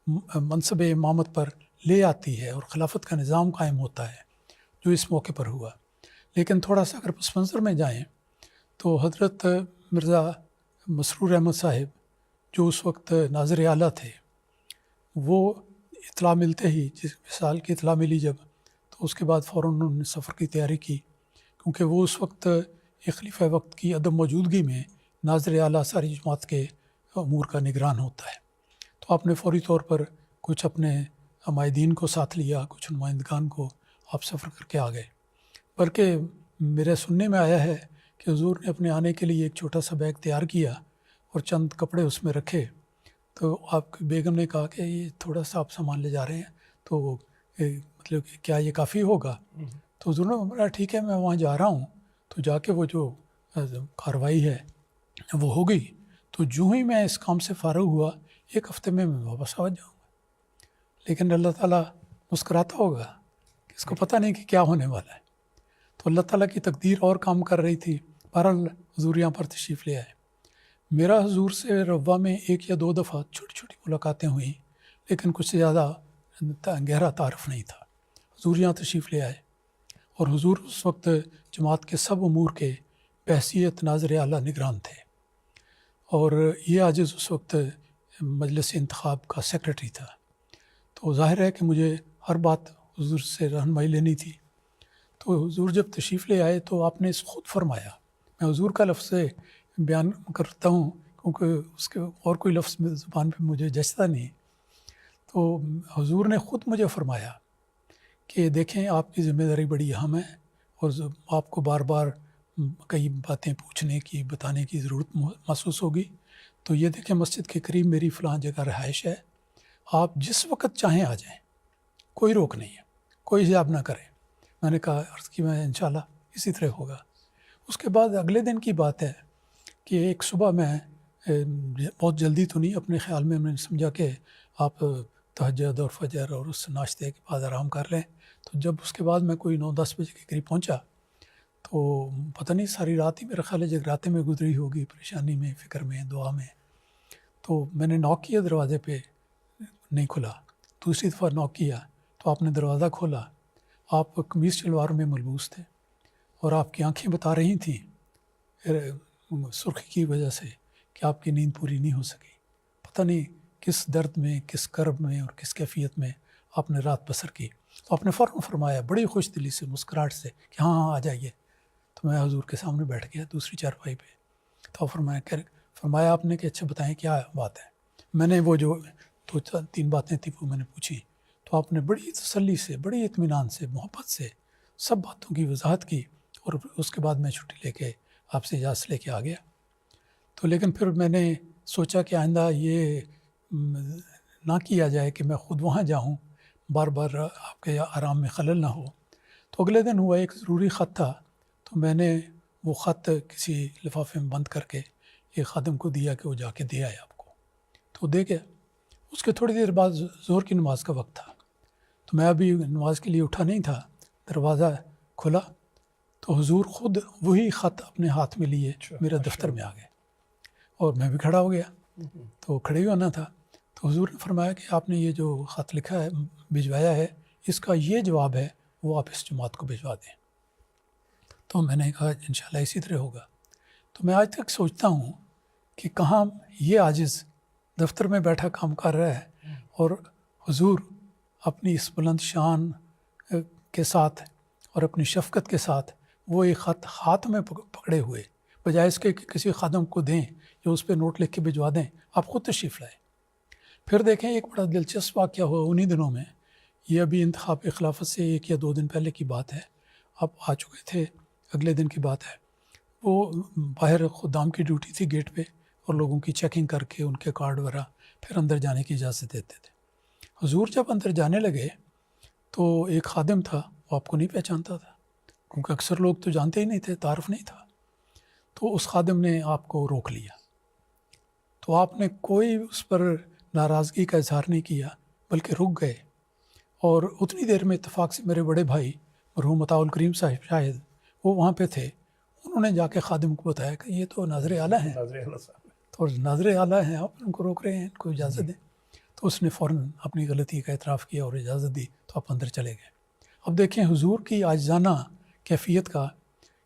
منصب امامت پر لے آتی ہے اور خلافت کا نظام قائم ہوتا ہے، جو اس موقع پر ہوا. لیکن تھوڑا سا اگر پس منظر میں جائیں تو حضرت مرزا مسرور احمد صاحب جو اس وقت ناظر اعلیٰ تھے، وہ اطلاع ملتے ہی، جس وصال کی اطلاع ملی جب، تو اس کے بعد فوراً انہوں نے سفر کی تیاری کی، کیونکہ وہ اس وقت ایک خلیفہ وقت کی عدم موجودگی میں ناظر اعلیٰ ساری جماعت کے امور کا نگران ہوتا ہے. تو آپ نے فوری طور پر کچھ اپنے عمائدین کو ساتھ لیا، کچھ نمائندگان کو آپ سفر کر کے آ گئے. بلکہ میرے سننے میں آیا ہے کہ حضور نے اپنے آنے کے لیے ایک چھوٹا سا بیگ تیار کیا اور چند کپڑے اس میں رکھے. تو آپ کی بیگم نے کہا کہ یہ تھوڑا سا آپ سامان لے جا رہے ہیں، تو مطلب کہ کیا یہ کافی ہوگا؟ تو حضور نے بولا ٹھیک ہے، میں وہاں جا رہا ہوں. تو جا کے وہ جو کارروائی ہے وہ ہو گئی. تو جو ہی میں اس کام سے فارغ ہوا، 1 ہفتے میں واپس آ جاؤں گا. لیکن اللہ تعالیٰ مسکراتا ہوگا کہ اس کو پتہ نہیں کہ کیا ہونے والا ہے. تو اللہ تعالیٰ کی تقدیر اور کام کر رہی تھی. بہرحال حضور یہاں پر تشریف لے آئے. میرا حضور سے روا میں 1 یا 2 دفعہ چھوٹی چھوٹی ملاقاتیں ہوئیں، لیکن کچھ زیادہ گہرا تعارف نہیں تھا. حضور یہاں تشریف لے آئے اور حضور اس وقت جماعت کے سب امور کے بحیثیت ناظر اعلیٰ نگران تھے، اور یہ عاجز اس وقت مجلس انتخاب کا سیکرٹری تھا. تو ظاہر ہے کہ مجھے ہر بات حضور سے رہنمائی لینی تھی. تو حضور جب تشریف لے آئے تو آپ نے خود فرمایا، میں حضور کا لفظ بیان کرتا ہوں کیونکہ اس کے اور کوئی لفظ زبان پہ مجھے جچتا نہیں. تو حضور نے خود مجھے فرمایا کہ دیکھیں آپ کی ذمہ داری بڑی اہم ہے اور آپ کو بار بار کئی باتیں پوچھنے کی، بتانے کی ضرورت محسوس ہوگی. تو یہ دیکھیں مسجد کے قریب میری فلاں جگہ رہائش ہے، آپ جس وقت چاہیں آ جائیں، کوئی روک نہیں ہے، کوئی حجاب نہ کریں. میں نے کہا عرض کی میں انشاءاللہ اسی طرح ہوگا. اس کے بعد اگلے دن کی بات ہے کہ ایک صبح میں بہت جلدی تو نہیں، اپنے خیال میں نے سمجھا کہ آپ تہجد اور فجر اور اس ناشتے کے بعد آرام کر لیں. تو جب اس کے بعد میں کوئی 9-10 بجے کے قریب پہنچا تو پتہ نہیں ساری رات ہی میرا خیال ہے جگراتے میں گزری ہوگی، پریشانی میں، فکر میں، دعا میں. تو میں نے نوک کیا دروازے پہ، نہیں کھلا. دوسری دفعہ نوک کیا تو آپ نے دروازہ کھولا. آپ قمیص شلوار میں ملبوس تھے اور آپ کی آنکھیں بتا رہی تھیں سرخی کی وجہ سے کہ آپ کی نیند پوری نہیں ہو سکی. پتہ نہیں کس درد میں، کس کرب میں اور کس کیفیت میں آپ نے رات بسر کی. تو آپ نے فوراً فرمایا بڑی خوش دلی سے، مسکراہٹ سے کہ ہاں ہاں آ جائیے. تو میں حضور کے سامنے بیٹھ گیا دوسری چارپائی پہ. تو فرمایا آپ نے کہ اچھا بتائیں کیا بات ہے. میں نے وہ جو 2-3 باتیں تھیں وہ میں نے پوچھی. تو آپ نے بڑی تسلی سے، بڑی اطمینان سے، محبت سے سب باتوں کی وضاحت کی. اور اس کے بعد میں چھٹی لے کے آپ سے اجازت لے کے آ گیا. تو لیکن پھر میں نے سوچا کہ آئندہ یہ نہ کیا جائے کہ میں خود وہاں جاؤں، بار بار آپ کے آرام میں خلل نہ ہو. تو اگلے دن ہوا ایک ضروری خط تھا، تو میں نے وہ خط کسی لفافے میں بند کر کے ایک خادم کو دیا کہ وہ جا کے دے آئے آپ کو. تو دے گیا. اس کے تھوڑی دیر بعد ظہر کی نماز کا وقت تھا. تو میں ابھی نماز کے لیے اٹھا نہیں تھا، دروازہ کھلا تو حضور خود وہی خط اپنے ہاتھ میں لیے میرے دفتر میں آ گئے. اور میں بھی کھڑا ہو گیا. تو کھڑے ہی ہونا تھا. تو حضور نے فرمایا کہ آپ نے یہ جو خط لکھا ہے، بھجوایا ہے، اس کا یہ جواب ہے، وہ آپ اس جماعت کو بھجوا دیں. تو میں نے کہا انشاءاللہ اسی طرح ہوگا. تو میں آج تک سوچتا ہوں کہ کہاں یہ عاجز دفتر میں بیٹھا کام کر رہا ہے اور حضور اپنی اس بلند شان کے ساتھ اور اپنی شفقت کے ساتھ وہ ایک خط ہاتھ میں پکڑے ہوئے، بجائے اس کے کہ کسی خادم کو دیں یا اس پہ نوٹ لکھ کے بھجوا دیں، آپ خود تشریف لائیں. پھر دیکھیں ایک بڑا دلچسپ واقعہ ہوا انہی دنوں میں. یہ ابھی انتخاب خلافت سے 1 یا 2 دن پہلے کی بات ہے. آپ آ چکے تھے، اگلے دن کی بات ہے. وہ باہر خدام کی ڈیوٹی تھی گیٹ پہ، اور لوگوں کی چیکنگ کر کے ان کے کارڈ وغیرہ پھر اندر جانے کی اجازت دیتے تھے. حضور جب اندر جانے لگے تو ایک خادم تھا، وہ آپ کو نہیں پہچانتا تھا کیونکہ اکثر لوگ تو جانتے ہی نہیں تھے، تعارف نہیں تھا. تو اس خادم نے آپ کو روک لیا. تو آپ نے کوئی اس پر ناراضگی کا اظہار نہیں کیا، بلکہ رک گئے. اور اتنی دیر میں اتفاق سے میرے بڑے بھائی مرحوم مطاع الکریم صاحب شاہد وہ وہاں پہ تھے. انہوں نے جا کے خادم کو بتایا کہ یہ تو ناظر اعلیٰ ہیں، تو ناظر اعلیٰ ہیں، آپ ان کو روک رہے ہیں، ان کو اجازت دیں. تو اس نے فوراً اپنی غلطی کا اعتراف کیا اور اجازت دی، تو آپ اندر چلے گئے. اب دیکھیں حضور کی عاجزانہ کیفیت کا،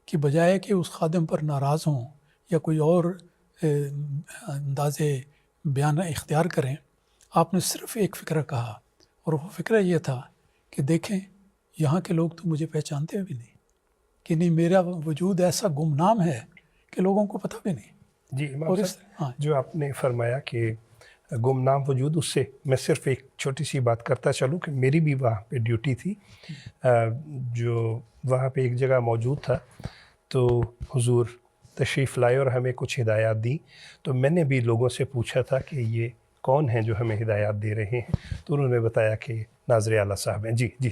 کہ بجائے کہ اس خادم پر ناراض ہوں یا کوئی اور انداز بیان اختیار کریں، آپ نے صرف ایک فکرہ کہا، اور وہ فکرہ یہ تھا کہ دیکھیں یہاں کے لوگ تو مجھے پہچانتے بھی نہیں، کہ نہیں میرا وجود ایسا گمنام ہے کہ لوگوں کو پتہ بھی نہیں. جی امام اور صاحب، جو آپ نے فرمایا کہ گمنام وجود، اس سے میں صرف ایک چھوٹی سی بات کرتا چلوں کہ میری بھی وہاں پہ ڈیوٹی تھی. جو وہاں پہ ایک جگہ موجود تھا، تو حضور تشریف لائے اور ہمیں کچھ ہدایات دی. تو میں نے بھی لوگوں سے پوچھا تھا کہ یہ کون ہیں جو ہمیں ہدایات دے رہے ہیں، تو انہوں نے بتایا کہ ناظر اعلیٰ صاحب ہیں. جی جی.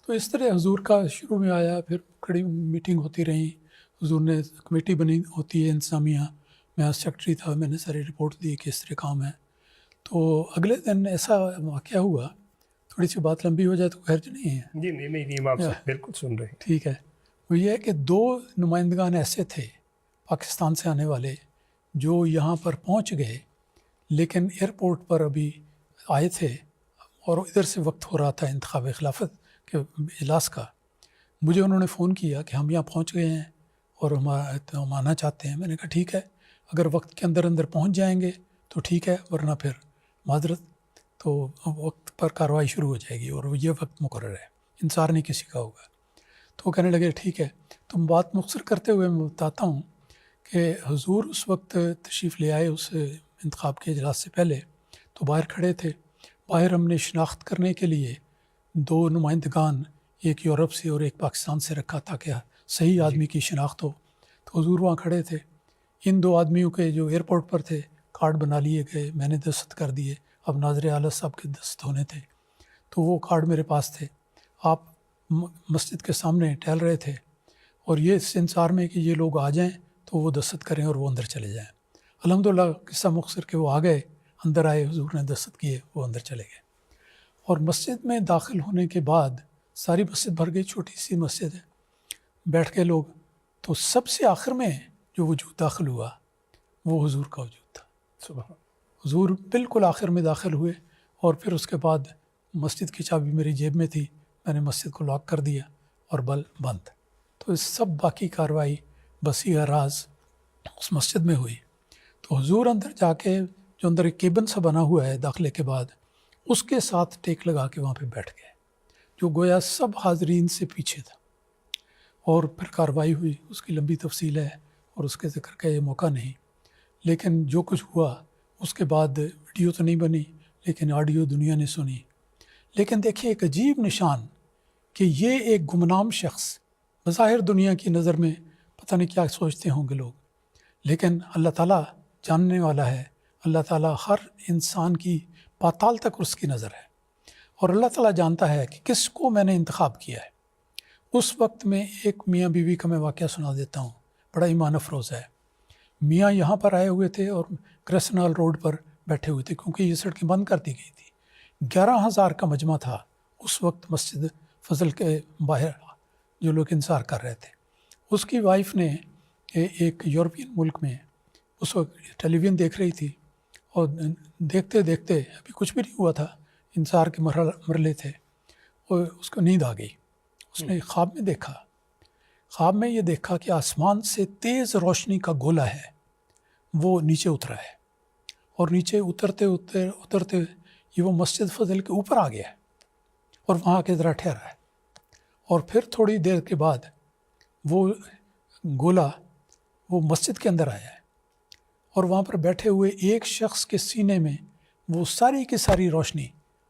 تو اس طرح حضور کا شروع میں آیا، پھر کڑی میٹنگ ہوتی رہی. حضور نے کمیٹی بنی ہوتی ہے انتظامیہ، میں سیکرٹری تھا، میں نے ساری رپورٹ دی کہ اس طرح کام ہے. تو اگلے دن ایسا واقعہ ہوا، تھوڑی سی بات لمبی ہو جائے تو خیر نہیں ہے. جی نہیں امام صاحب بالکل سن رہے ہیں. ٹھیک ہے. وہ یہ ہے کہ 2 نمائندگان ایسے تھے پاکستان سے آنے والے جو یہاں پر پہنچ گئے، لیکن ایئرپورٹ پر ابھی آئے تھے اور ادھر سے وقت ہو رہا تھا انتخاب خلافت کے اجلاس کا. مجھے انہوں نے فون کیا کہ ہم یہاں پہنچ گئے ہیں اور ہم آنا چاہتے ہیں. میں نے کہا ٹھیک ہے، اگر وقت کے اندر پہنچ جائیں گے تو ٹھیک ہے، ورنہ پھر معذرت. تو وقت پر کارروائی شروع ہو جائے گی اور یہ وقت مقرر ہے، انصار نہیں کسی کا ہوگا. تو وہ کہنے لگے ٹھیک ہے. تو بات مختصر کرتے ہوئے میں بتاتا ہوں کہ حضور اس وقت تشریف لے آئے اس انتخاب کے اجلاس سے پہلے، تو باہر کھڑے تھے. باہر ہم نے شناخت کرنے کے لیے 2 نمائندگان، ایک یورپ سے اور ایک پاکستان سے رکھا تاکہ صحیح آدمی کی شناخت ہو. تو حضور وہاں کھڑے تھے. ان 2 آدمیوں کے جو ایئرپورٹ پر تھے کارڈ بنا لیے گئے، میں نے دستخط کر دیے. اب ناظر اعلیٰ صاحب کے دستخط ہونے تھے، تو وہ کارڈ میرے پاس تھے. آپ مسجد کے سامنے ٹہل رہے تھے اور یہ اس انتظار میں کہ یہ لوگ آ جائیں تو وہ دستخط کریں اور وہ اندر چلے جائیں. الحمدللہ قصہ مختصر کہ وہ آ گئے، اندر آئے، حضور نے دستخط کیے، وہ اندر چلے گئے. اور مسجد میں داخل ہونے کے بعد ساری مسجد بھر گئی، چھوٹی سی مسجد ہے. بیٹھ کے لوگ، تو سب سے آخر میں جو وجود داخل ہوا وہ حضور کا وجود تھا. سبحان. حضور بالکل آخر میں داخل ہوئے، اور پھر اس کے بعد مسجد کی چابی میری جیب میں تھی، میں نے مسجد کو لاک کر دیا اور بند. تو اس سب باقی کارروائی بسیع راز اس مسجد میں ہوئی. تو حضور اندر جا کے، جو اندر ایک کیبن سا بنا ہوا ہے داخلے کے بعد، اس کے ساتھ ٹیک لگا کے وہاں پہ بیٹھ گئے، جو گویا سب حاضرین سے پیچھے تھا. اور پھر کارروائی ہوئی، اس کی لمبی تفصیل ہے اور اس کے ذکر کا یہ موقع نہیں. لیکن جو کچھ ہوا اس کے بعد ویڈیو تو نہیں بنی، لیکن آڈیو دنیا نے سنی. لیکن دیکھیے ایک عجیب نشان کہ یہ ایک گمنام شخص، بظاہر دنیا کی نظر میں پتہ نہیں کیا سوچتے ہوں گے لوگ، لیکن اللہ تعالیٰ جاننے والا ہے. اللہ تعالیٰ ہر انسان کی پاتال تک اس کی نظر ہے، اور اللہ تعالیٰ جانتا ہے کہ کس کو میں نے انتخاب کیا ہے. اس وقت میں ایک میاں بیوی کا میں واقعہ سنا دیتا ہوں، بڑا ایمان افروز ہے. میاں یہاں پر آئے ہوئے تھے اور کرسنال روڈ پر بیٹھے ہوئے تھے، کیونکہ یہ سڑکیں بند کر دی گئی تھی. 11,000 کا مجمع تھا اس وقت مسجد فضل کے باہر، جو لوگ انتظار کر رہے تھے. اس کی وائف نے ایک یورپین ملک میں اس وقت ٹیلی ویژن دیکھ رہی تھی، اور دیکھتے دیکھتے ابھی کچھ بھی نہیں ہوا تھا، انتظار کے مرحلے تھے، اور اس کو نیند آ گئی. اس نے خواب میں دیکھا، خواب میں یہ دیکھا کہ آسمان سے تیز روشنی کا گولا ہے، وہ نیچے اترا ہے، اور نیچے اترتے یہ وہ مسجد فضل کے اوپر آ گیا ہے، اور وہاں آ کے ذرا ٹھہرا ہے. اور پھر تھوڑی دیر کے بعد وہ گولا وہ مسجد کے اندر آیا ہے، اور وہاں پر بیٹھے ہوئے ایک شخص کے سینے میں وہ ساری کی ساری روشنی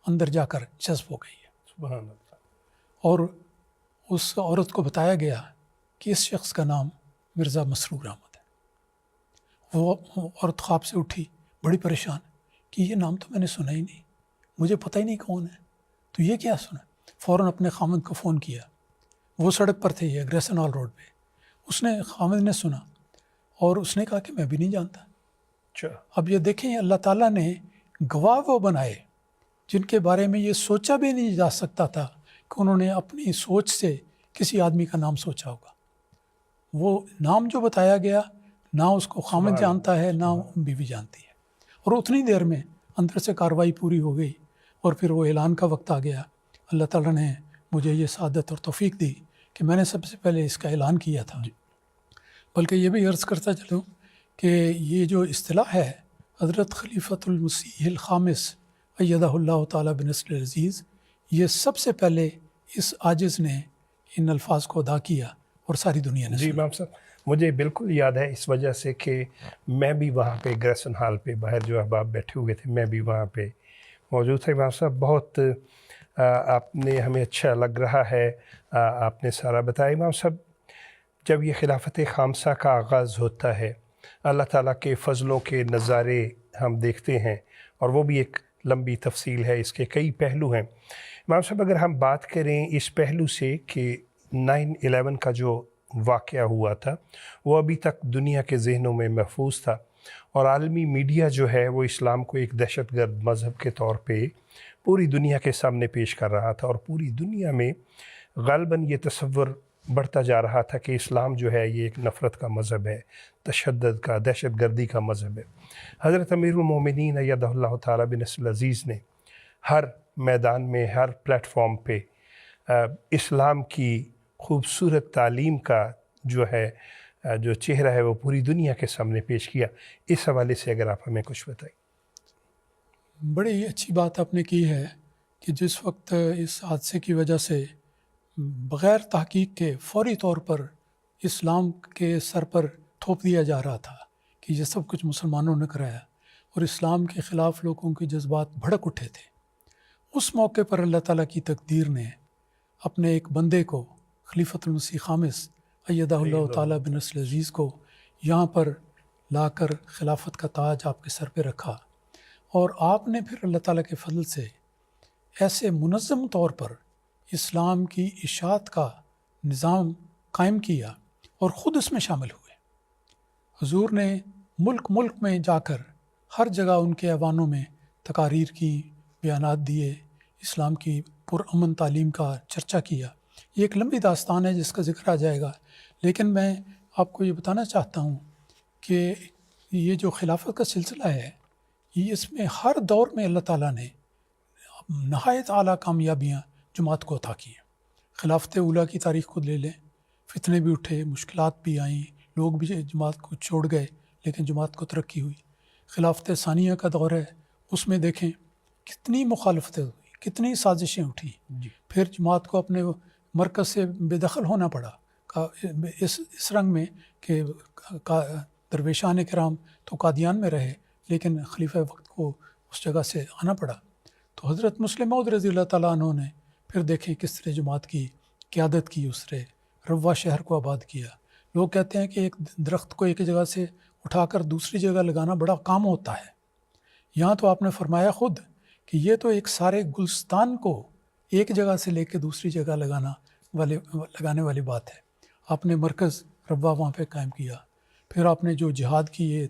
اندر جا کر جذب ہو گئی ہے. سبحان اللہ. اور اس عورت کو بتایا گیا کہ اس شخص کا نام مرزا مسرور احمد ہے. وہ عورت خواب سے اٹھی بڑی پریشان کہ یہ نام تو میں نے سنا ہی نہیں، مجھے پتہ ہی نہیں کون ہے، تو یہ کیا سنا. فوراً اپنے خامد کو فون کیا، وہ سڑک پر تھے یہ گریسنال روڈ پہ. اس نے خامد نے سنا، اور اس نے کہا کہ میں بھی نہیں جانتا. اچھا. اب یہ دیکھیں اللہ تعالیٰ نے گواہ وہ بنائے جن کے بارے میں یہ سوچا بھی نہیں جا سکتا تھا کہ انہوں نے اپنی سوچ سے کسی آدمی کا نام سوچا ہوگا. وہ نام جو بتایا گیا، نہ اس کو خامد جانتا ہے نہ بیوی جانتی ہے. اور اتنی دیر میں اندر سے کارروائی پوری ہو گئی، اور پھر وہ اعلان کا وقت آ گیا. اللہ تعالیٰ نے مجھے یہ سعادت اور توفیق دی کہ میں نے سب سے پہلے اس کا اعلان کیا تھا. بلکہ یہ بھی عرض کرتا چلوں کہ یہ جو اصطلاح ہے حضرت خلیفۃ المسیح الخامس ایدہ اللہ تعالیٰ بنصر العزیز، یہ سب سے پہلے اس عاجز نے ان الفاظ کو ادا کیا اور ساری دنیا نے جی امام صاحب، مجھے بالکل یاد ہے، اس وجہ سے کہ میں بھی وہاں پہ گریسن ہال پہ باہر جو احباب بیٹھے ہوئے تھے، میں بھی وہاں پہ موجود تھا. امام صاحب بہت آپ نے ہمیں اچھا لگ رہا ہے، آپ نے سارا بتایا. امام صاحب جب یہ خلافت خامسہ کا آغاز ہوتا ہے، اللہ تعالیٰ کے فضلوں کے نظارے ہم دیکھتے ہیں، اور وہ بھی ایک لمبی تفصیل ہے، اس کے کئی پہلو ہیں. امام صاحب اگر ہم بات کریں اس پہلو سے کہ 9/11 کا جو واقعہ ہوا تھا وہ ابھی تک دنیا کے ذہنوں میں محفوظ تھا، اور عالمی میڈیا جو ہے وہ اسلام کو ایک دہشت گرد مذہب کے طور پہ پوری دنیا کے سامنے پیش کر رہا تھا، اور پوری دنیا میں غالباً یہ تصور بڑھتا جا رہا تھا کہ اسلام جو ہے یہ ایک نفرت کا مذہب ہے، تشدد کا، دہشت گردی کا مذہب ہے. حضرت امیر المومنین ایدہ اللہ تعالیٰ بنصر العزیز نے ہر میدان میں، ہر پلیٹ فارم پہ اسلام کی خوبصورت تعلیم کا جو ہے جو چہرہ ہے وہ پوری دنیا کے سامنے پیش کیا. اس حوالے سے اگر آپ ہمیں کچھ بتائیں. بڑی اچھی بات آپ نے کی ہے کہ جس وقت اس حادثے کی وجہ سے بغیر تحقیق کے فوری طور پر اسلام کے سر پر تھوپ دیا جا رہا تھا کہ یہ سب کچھ مسلمانوں نے کرایا، اور اسلام کے خلاف لوگوں کے جذبات بھڑک اٹھے تھے، اس موقع پر اللہ تعالیٰ کی تقدیر نے اپنے ایک بندے کو، خلیفۃ المسیح خامس ایدہ اللہ تعالیٰ بنصر العزیز کو یہاں پر لا کر خلافت کا تاج آپ کے سر پہ رکھا، اور آپ نے پھر اللہ تعالیٰ کے فضل سے ایسے منظم طور پر اسلام کی اشاعت کا نظام قائم کیا اور خود اس میں شامل ہوئے. حضور نے ملک میں جا کر ہر جگہ ان کے ایوانوں میں تقاریر کی، بیانات دیے، اسلام کی پرامن تعلیم کا چرچا کیا، یہ ایک لمبی داستان ہے جس کا ذکر آ جائے گا، لیکن میں آپ کو یہ بتانا چاہتا ہوں کہ یہ جو خلافت کا سلسلہ ہے، یہ اس میں ہر دور میں اللہ تعالیٰ نے نہایت اعلیٰ کامیابیاں جماعت کو عطا کی ہیں۔ خلافت اولیٰ کی تاریخ کو لے لیں، فتنے بھی اٹھے، مشکلات بھی آئیں، لوگ بھی جماعت کو چھوڑ گئے، لیکن جماعت کو ترقی ہوئی۔ خلافت ثانیہ کا دور ہے، اس میں دیکھیں کتنی مخالفتیں ہوئی، کتنی سازشیں اٹھی، پھر جماعت کو اپنے مرکز سے بے دخل ہونا پڑا اس رنگ میں کہ درویشان کرام تو قادیان میں رہے، لیکن خلیفہ وقت کو اس جگہ سے آنا پڑا۔ تو حضرت مسلم موعود رضی اللہ تعالیٰ عنہ نے پھر دیکھیں کس طرح جماعت کی قیادت کی، اس نے روا شہر کو آباد کیا۔ لوگ کہتے ہیں کہ ایک درخت کو ایک جگہ سے اٹھا کر دوسری جگہ لگانا بڑا کام ہوتا ہے، یہاں تو آپ نے فرمایا خود کہ یہ تو ایک سارے گلستان کو ایک جگہ سے لے کے دوسری جگہ لگانے والی بات ہے۔ آپ نے مرکز روا وہاں پہ قائم کیا، پھر آپ نے جو جہاد کیے،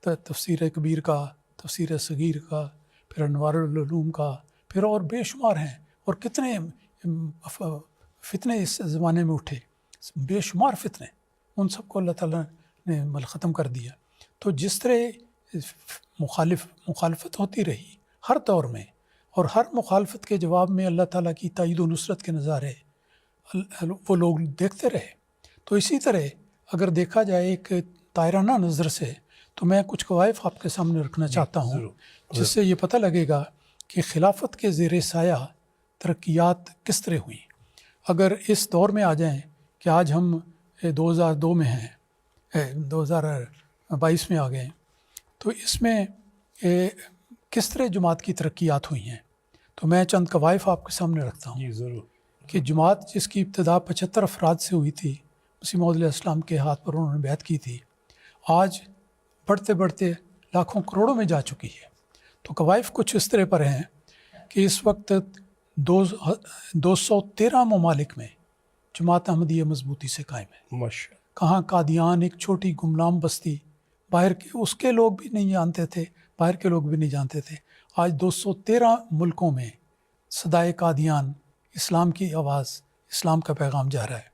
تفسیر کبیر کا، تفسیر صغیر کا، پھر انوار العلوم کا، پھر اور بے شمار ہیں، اور کتنے فتنے اس زمانے میں اٹھے، بے شمار فتنے، ان سب کو اللہ تعالیٰ نے ختم کر دیا۔ تو جس طرح مخالفت ہوتی رہی ہر دور میں، اور ہر مخالفت کے جواب میں اللہ تعالیٰ کی تائید و نصرت کے نظارے وہ لوگ دیکھتے رہے۔ تو اسی طرح اگر دیکھا جائے ایک طائرانہ نظر سے، تو میں کچھ قوائف آپ کے سامنے رکھنا چاہتا ہوں جس سے یہ پتہ لگے گا کہ خلافت کے زیر سایہ ترقیات کس طرح ہوئیں۔ اگر اس دور میں آ جائیں کہ آج ہم 2002 میں ہیں، 2022 میں آ گئے، تو اس میں کس طرح جماعت کی ترقیات ہوئی ہیں، تو میں چند قوائف آپ کے سامنے رکھتا ہوں۔ جی ضرور۔ کہ جماعت جس کی ابتدا 75 افراد سے ہوئی تھی، مسیح موعود علیہ السلام کے ہاتھ پر انہوں نے بیعت کی تھی، آج بڑھتے بڑھتے لاکھوں کروڑوں میں جا چکی ہے۔ تو قوائف کچھ اس طرح پر ہیں کہ اس وقت 213 ممالک میں جماعت احمدیہ مضبوطی سے قائم ہے۔ ماشاء کہاں قادیان ایک چھوٹی گمنام بستی، باہر کے اس کے لوگ بھی نہیں جانتے تھے، باہر کے لوگ بھی نہیں جانتے تھے، آج 213 ملکوں میں صدائے قادیان، اسلام کی آواز، اسلام کا پیغام جا رہا ہے۔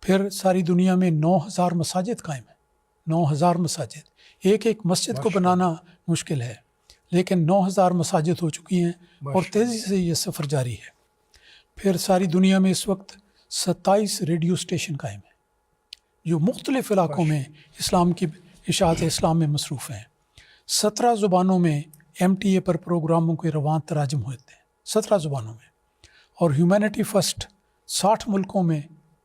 پھر ساری دنیا میں 9000 مساجد قائم ہیں، 9000 مساجد، ایک ایک مسجد کو بنانا مشکل ہے، لیکن 9000 مساجد ہو چکی ہیں، اور تیزی سے یہ سفر جاری ہے۔ پھر ساری دنیا میں اس وقت 27 ریڈیو اسٹیشن قائم ہیں جو مختلف علاقوں میں اسلام کی اشاعت اسلام میں مصروف ہیں۔ 17 زبانوں میں MTA پر پروگراموں کے رواں تراجم ہوتے ہیں، 17 زبانوں میں، اور ہیومینٹی فرسٹ 60 ملکوں میں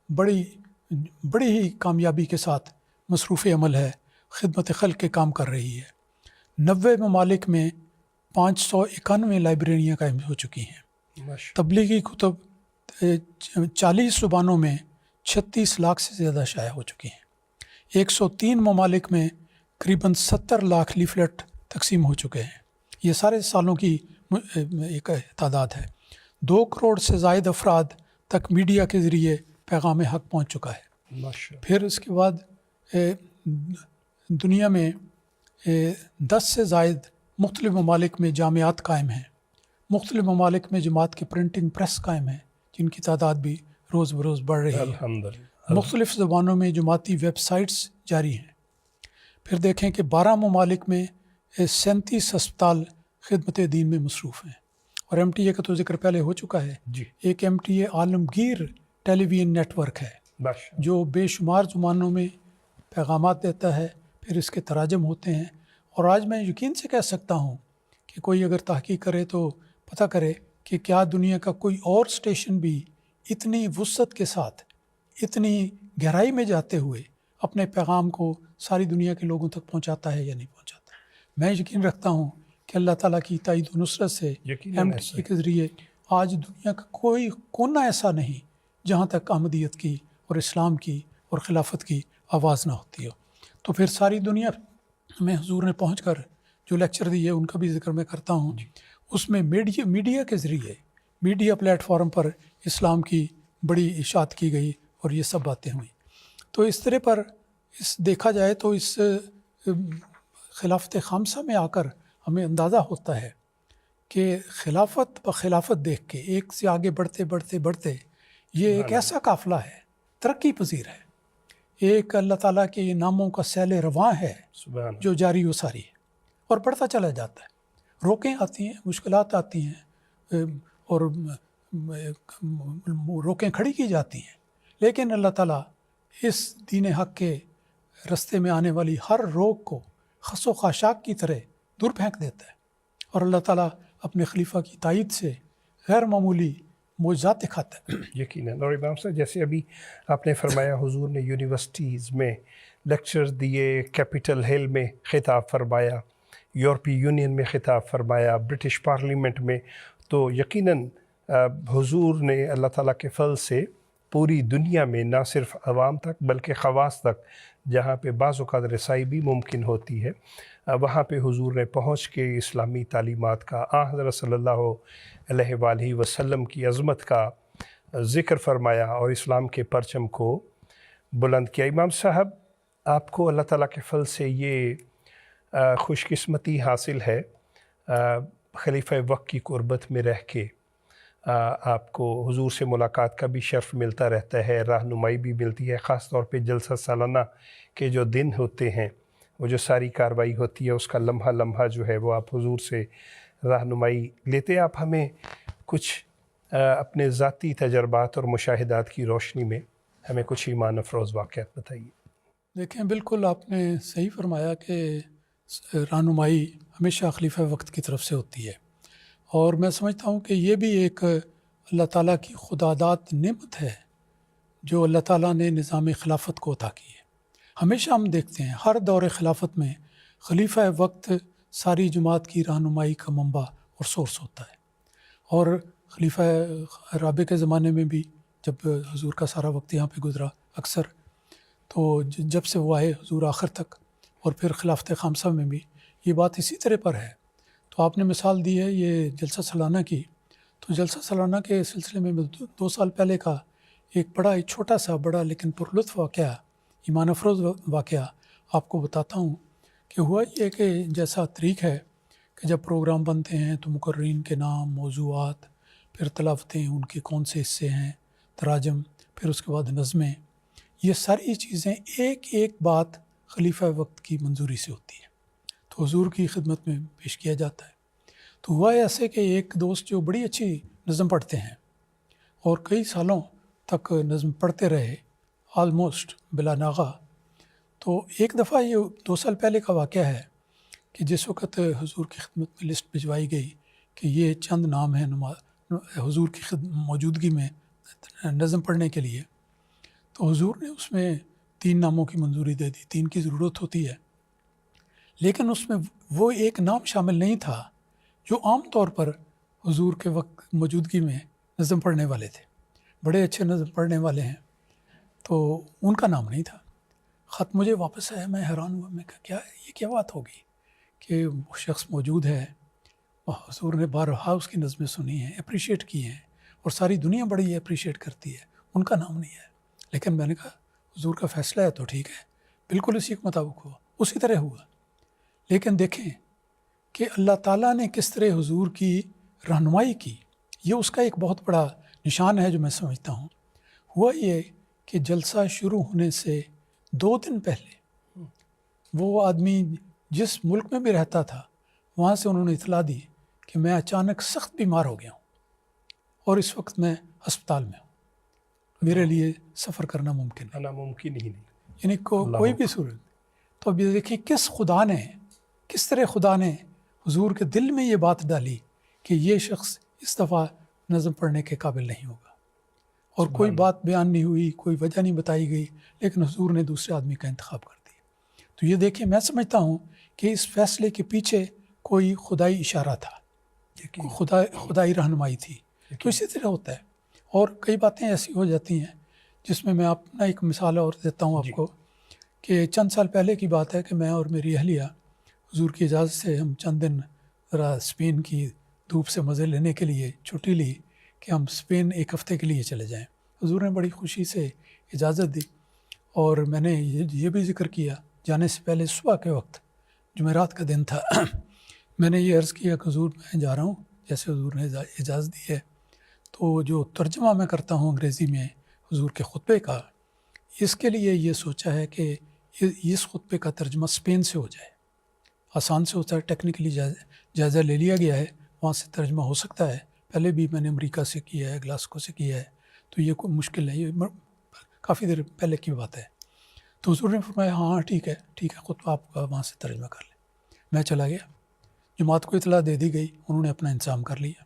بڑی ہی کامیابی کے ساتھ مصروف عمل ہے، خدمت خلق کے کام کر رہی ہے۔ 90 ممالک میں 591 لائبریریاں قائم ہو چکی ہیں۔ تبلیغی کتب 40 زبانوں میں 36 لاکھ سے زیادہ شائع ہو چکی ہیں۔ 103 ممالک میں قریباً 70 لاکھ لیفلیٹ تقسیم ہو چکے ہیں۔ یہ سارے سالوں کی ایک تعداد ہے۔ 2 کروڑ سے زائد افراد تک میڈیا کے ذریعے پیغام حق پہنچ چکا ہے۔ پھر اس کے بعد دنیا میں 10 سے زائد مختلف ممالک میں جامعات قائم ہیں۔ مختلف ممالک میں جماعت کی پرنٹنگ پریس قائم ہیں، جن کی تعداد بھی روز بروز بڑھ رہی ہے۔ الحمدللہ۔ مختلف زبانوں میں جماعتی ویب سائٹس جاری ہیں۔ پھر دیکھیں کہ 12 ممالک میں 37 ہسپتال خدمت دین میں مصروف ہیں، اور MTA کا تو ذکر پہلے ہو چکا ہے۔ ایک MTA عالمگیر ٹیلی ویژن نیٹ ورک ہے جو بے شمار زبانوں میں پیغامات دیتا ہے، پھر اس کے تراجم ہوتے ہیں۔ اور آج میں یقین سے کہہ سکتا ہوں کہ کوئی اگر تحقیق کرے تو پتہ کرے کہ کیا دنیا کا کوئی اور اسٹیشن بھی اتنی وسعت کے ساتھ، اتنی گہرائی میں جاتے ہوئے اپنے پیغام کو ساری دنیا کے لوگوں تک پہنچاتا ہے یا نہیں پہنچاتا۔ میں یقین رکھتا ہوں کہ اللہ تعالیٰ کی تائید و نصرت سے MTA کے ذریعے آج دنیا کا کوئی کونا ایسا نہیں جہاں تک احمدیت کی اور اسلام کی اور خلافت کی آواز نہ ہوتی ہو۔ تو پھر ساری دنیا میں حضور نے پہنچ کر جو لیکچر دیے ان کا بھی ذکر میں کرتا ہوں۔ اس میں میڈیا کے ذریعے، میڈیا پلیٹ فارم پر اسلام کی بڑی اشاعت کی گئی اور یہ سب باتیں ہوئیں۔ تو اس طرح پر دیکھا جائے تو اس خلافت خامسہ میں آ کر ہمیں اندازہ ہوتا ہے کہ خلافت دیکھ کے ایک سے آگے بڑھتے یہ ایک ایسا قافلہ ہے، ترقی پذیر ہے، ایک اللہ تعالیٰ کے ناموں کا سیل رواں ہے سبحان اللہ. جو جاری و ساری ہے اور بڑھتا چلا جاتا ہے۔ روکیں آتی ہیں، مشکلات آتی ہیں اور روکیں کھڑی کی جاتی ہیں، لیکن اللہ تعالیٰ اس دین حق کے رستے میں آنے والی ہر روک کو خس و خاشاک کی طرح دور پھینک دیتا ہے، اور اللہ تعالیٰ اپنے خلیفہ کی تائید سے غیر معمولی معجزات دکھاتا ہے۔ یقیناً. اور امام صاحب جیسے ابھی آپ نے فرمایا حضور نے یونیورسٹیز میں لیکچرز دیے، کیپٹل ہل میں خطاب فرمایا، یورپی یونین میں خطاب فرمایا، برٹش پارلیمنٹ میں، تو یقیناً حضور نے اللہ تعالیٰ کے فضل سے پوری دنیا میں نہ صرف عوام تک بلکہ خواص تک، جہاں پہ بعض اوقات رسائی بھی ممکن ہوتی ہے، وہاں پہ حضور نے پہنچ کے اسلامی تعلیمات کا، حضرت صلی اللہ علیہ وآلہ وسلم کی عظمت کا ذکر فرمایا اور اسلام کے پرچم کو بلند کیا۔ امام صاحب، آپ کو اللہ تعالیٰ کے فضل سے یہ خوش قسمتی حاصل ہے، خلیفہ وقت کی قربت میں رہ کے آپ کو حضور سے ملاقات کا بھی شرف ملتا رہتا ہے، رہنمائی بھی ملتی ہے، خاص طور پہ جلسہ سالانہ کے جو دن ہوتے ہیں، وہ جو ساری کارروائی ہوتی ہے، اس کا لمحہ لمحہ جو ہے وہ آپ حضور سے رہنمائی لیتے ہیں۔ آپ ہمیں کچھ اپنے ذاتی تجربات اور مشاہدات کی روشنی میں ہمیں کچھ ایمان افروز واقعات بتائیے۔ دیکھیں، بالکل آپ نے صحیح فرمایا کہ رہنمائی ہمیشہ خلیفہ وقت کی طرف سے ہوتی ہے، اور میں سمجھتا ہوں کہ یہ بھی ایک اللہ تعالیٰ کی خداداد نعمت ہے جو اللہ تعالیٰ نے نظام خلافت کو عطا کی ہے۔ ہمیشہ ہم دیکھتے ہیں ہر دور خلافت میں خلیفہ وقت ساری جماعت کی رہنمائی کا منبع اور سورس ہوتا ہے، اور خلیفہ رابع کے زمانے میں بھی جب حضور کا سارا وقت یہاں پہ گزرا اکثر، تو جب سے وہ آئے حضور آخر تک، اور پھر خلافت خامسہ میں بھی یہ بات اسی طرح پر ہے۔ تو آپ نے مثال دی ہے یہ جلسہ سالانہ کی، تو جلسہ سالانہ کے سلسلے میں 2 سال پہلے کا ایک چھوٹا سا بڑا لیکن پرلطف واقعہ، ایمان افروز واقعہ آپ کو بتاتا ہوں کہ ہوا یہ کہ جیسا طریق ہے کہ جب پروگرام بنتے ہیں تو مقررین کے نام، موضوعات، پھر تلاوتیں، ان کے کون سے حصے ہیں، تراجم، پھر اس کے بعد نظمیں، یہ ساری چیزیں ایک ایک بات خلیفہ وقت کی منظوری سے ہوتی ہے، تو حضور کی خدمت میں پیش کیا جاتا ہے۔ تو ہوا ایسے کہ ایک دوست جو بڑی اچھی نظم پڑھتے ہیں اور کئی سالوں تک نظم پڑھتے رہے آلموسٹ بلا ناغہ، تو ایک دفعہ یہ 2 سال پہلے کا واقعہ ہے کہ جس وقت حضور کی خدمت میں لسٹ بھجوائی گئی کہ یہ چند نام ہیں حضور کی موجودگی میں نظم پڑھنے کے لیے، تو حضور نے اس میں 3 ناموں کی منظوری دے دی۔ 3 کی ضرورت ہوتی ہے، لیکن اس میں وہ ایک نام شامل نہیں تھا جو عام طور پر حضور کے وقت موجودگی میں نظم پڑھنے والے تھے، بڑے اچھے نظم پڑھنے والے ہیں، تو ان کا نام نہیں تھا۔ خط مجھے واپس آیا، میں حیران ہوا، میں کہا یہ کیا بات ہوگی کہ وہ شخص موجود ہے، حضور نے بارہا اس کی نظمیں سنی ہیں، اپریشیٹ کی ہیں، اور ساری دنیا بڑی اپریشیٹ کرتی ہے، ان کا نام نہیں ہے۔ لیکن میں نے کہا حضور کا فیصلہ ہے تو ٹھیک ہے، بالکل اسی کے مطابق ہوا، اسی طرح ہوا۔ لیکن دیکھیں کہ اللہ تعالیٰ نے کس طرح حضور کی رہنمائی کی، یہ اس کا ایک بہت بڑا نشان ہے جو میں سمجھتا ہوں۔ ہوا یہ کہ جلسہ شروع ہونے سے 2 دن پہلے وہ آدمی جس ملک میں بھی رہتا تھا وہاں سے انہوں نے اطلاع دی کہ میں اچانک سخت بیمار ہو گیا ہوں اور اس وقت میں ہسپتال میں ہوں، میرے لیے سفر کرنا ممکن ہے، ناممکن ہی نہیں، یعنی کوئی بھی صورت۔ تو اب یہ دیکھیں کس طرح خدا نے حضور کے دل میں یہ بات ڈالی کہ یہ شخص اس دفعہ نظم پڑھنے کے قابل نہیں ہوگا، اور کوئی بات بیان نہیں ہوئی، کوئی وجہ نہیں بتائی گئی، لیکن حضور نے دوسرے آدمی کا انتخاب کر دیا۔ تو یہ دیکھیں، میں سمجھتا ہوں کہ اس فیصلے کے پیچھے کوئی خدائی اشارہ تھا، خدائی رہنمائی تھی۔ تو اسی طرح ہوتا ہے، اور کئی باتیں ایسی ہو جاتی ہیں جس میں میں اپنا ایک مثال اور دیتا ہوں آپ کو، کہ چند سال پہلے کی بات ہے کہ میں اور میری اہلیہ حضور کی اجازت سے ہم چند دن ذرا اسپین کی دھوپ سے مزے لینے کے لیے چھٹی لی کہ ہم اسپین 1 ہفتے کے لیے چلے جائیں۔ حضور نے بڑی خوشی سے اجازت دی، اور میں نے یہ بھی ذکر کیا جانے سے پہلے صبح کے وقت، جمعرات کا دن تھا، میں نے یہ عرض کیا کہ حضور میں جا رہا ہوں، جیسے حضور نے اجازت دی ہے۔ تو جو ترجمہ میں کرتا ہوں انگریزی میں حضور کے خطبے کا، اس کے لیے یہ سوچا ہے کہ اس خطبے کا ترجمہ اسپین سے ہو جائے. آسان سے ہوتا ہے، ٹیکنیکلی جائزہ لے لیا گیا ہے، وہاں سے ترجمہ ہو سکتا ہے. پہلے بھی میں نے امریکہ سے کیا ہے، گلاسکو سے کیا ہے، تو یہ کوئی مشکل نہیں، یہ کافی دیر پہلے کی بات ہے. تو حضور نے فرمایا ہاں ٹھیک ہے خطبہ آپ کا وہاں سے ترجمہ کر لیں. میں چلا گیا، جماعت کو اطلاع دے دی گئی، انہوں نے اپنا انتظام کر لیا.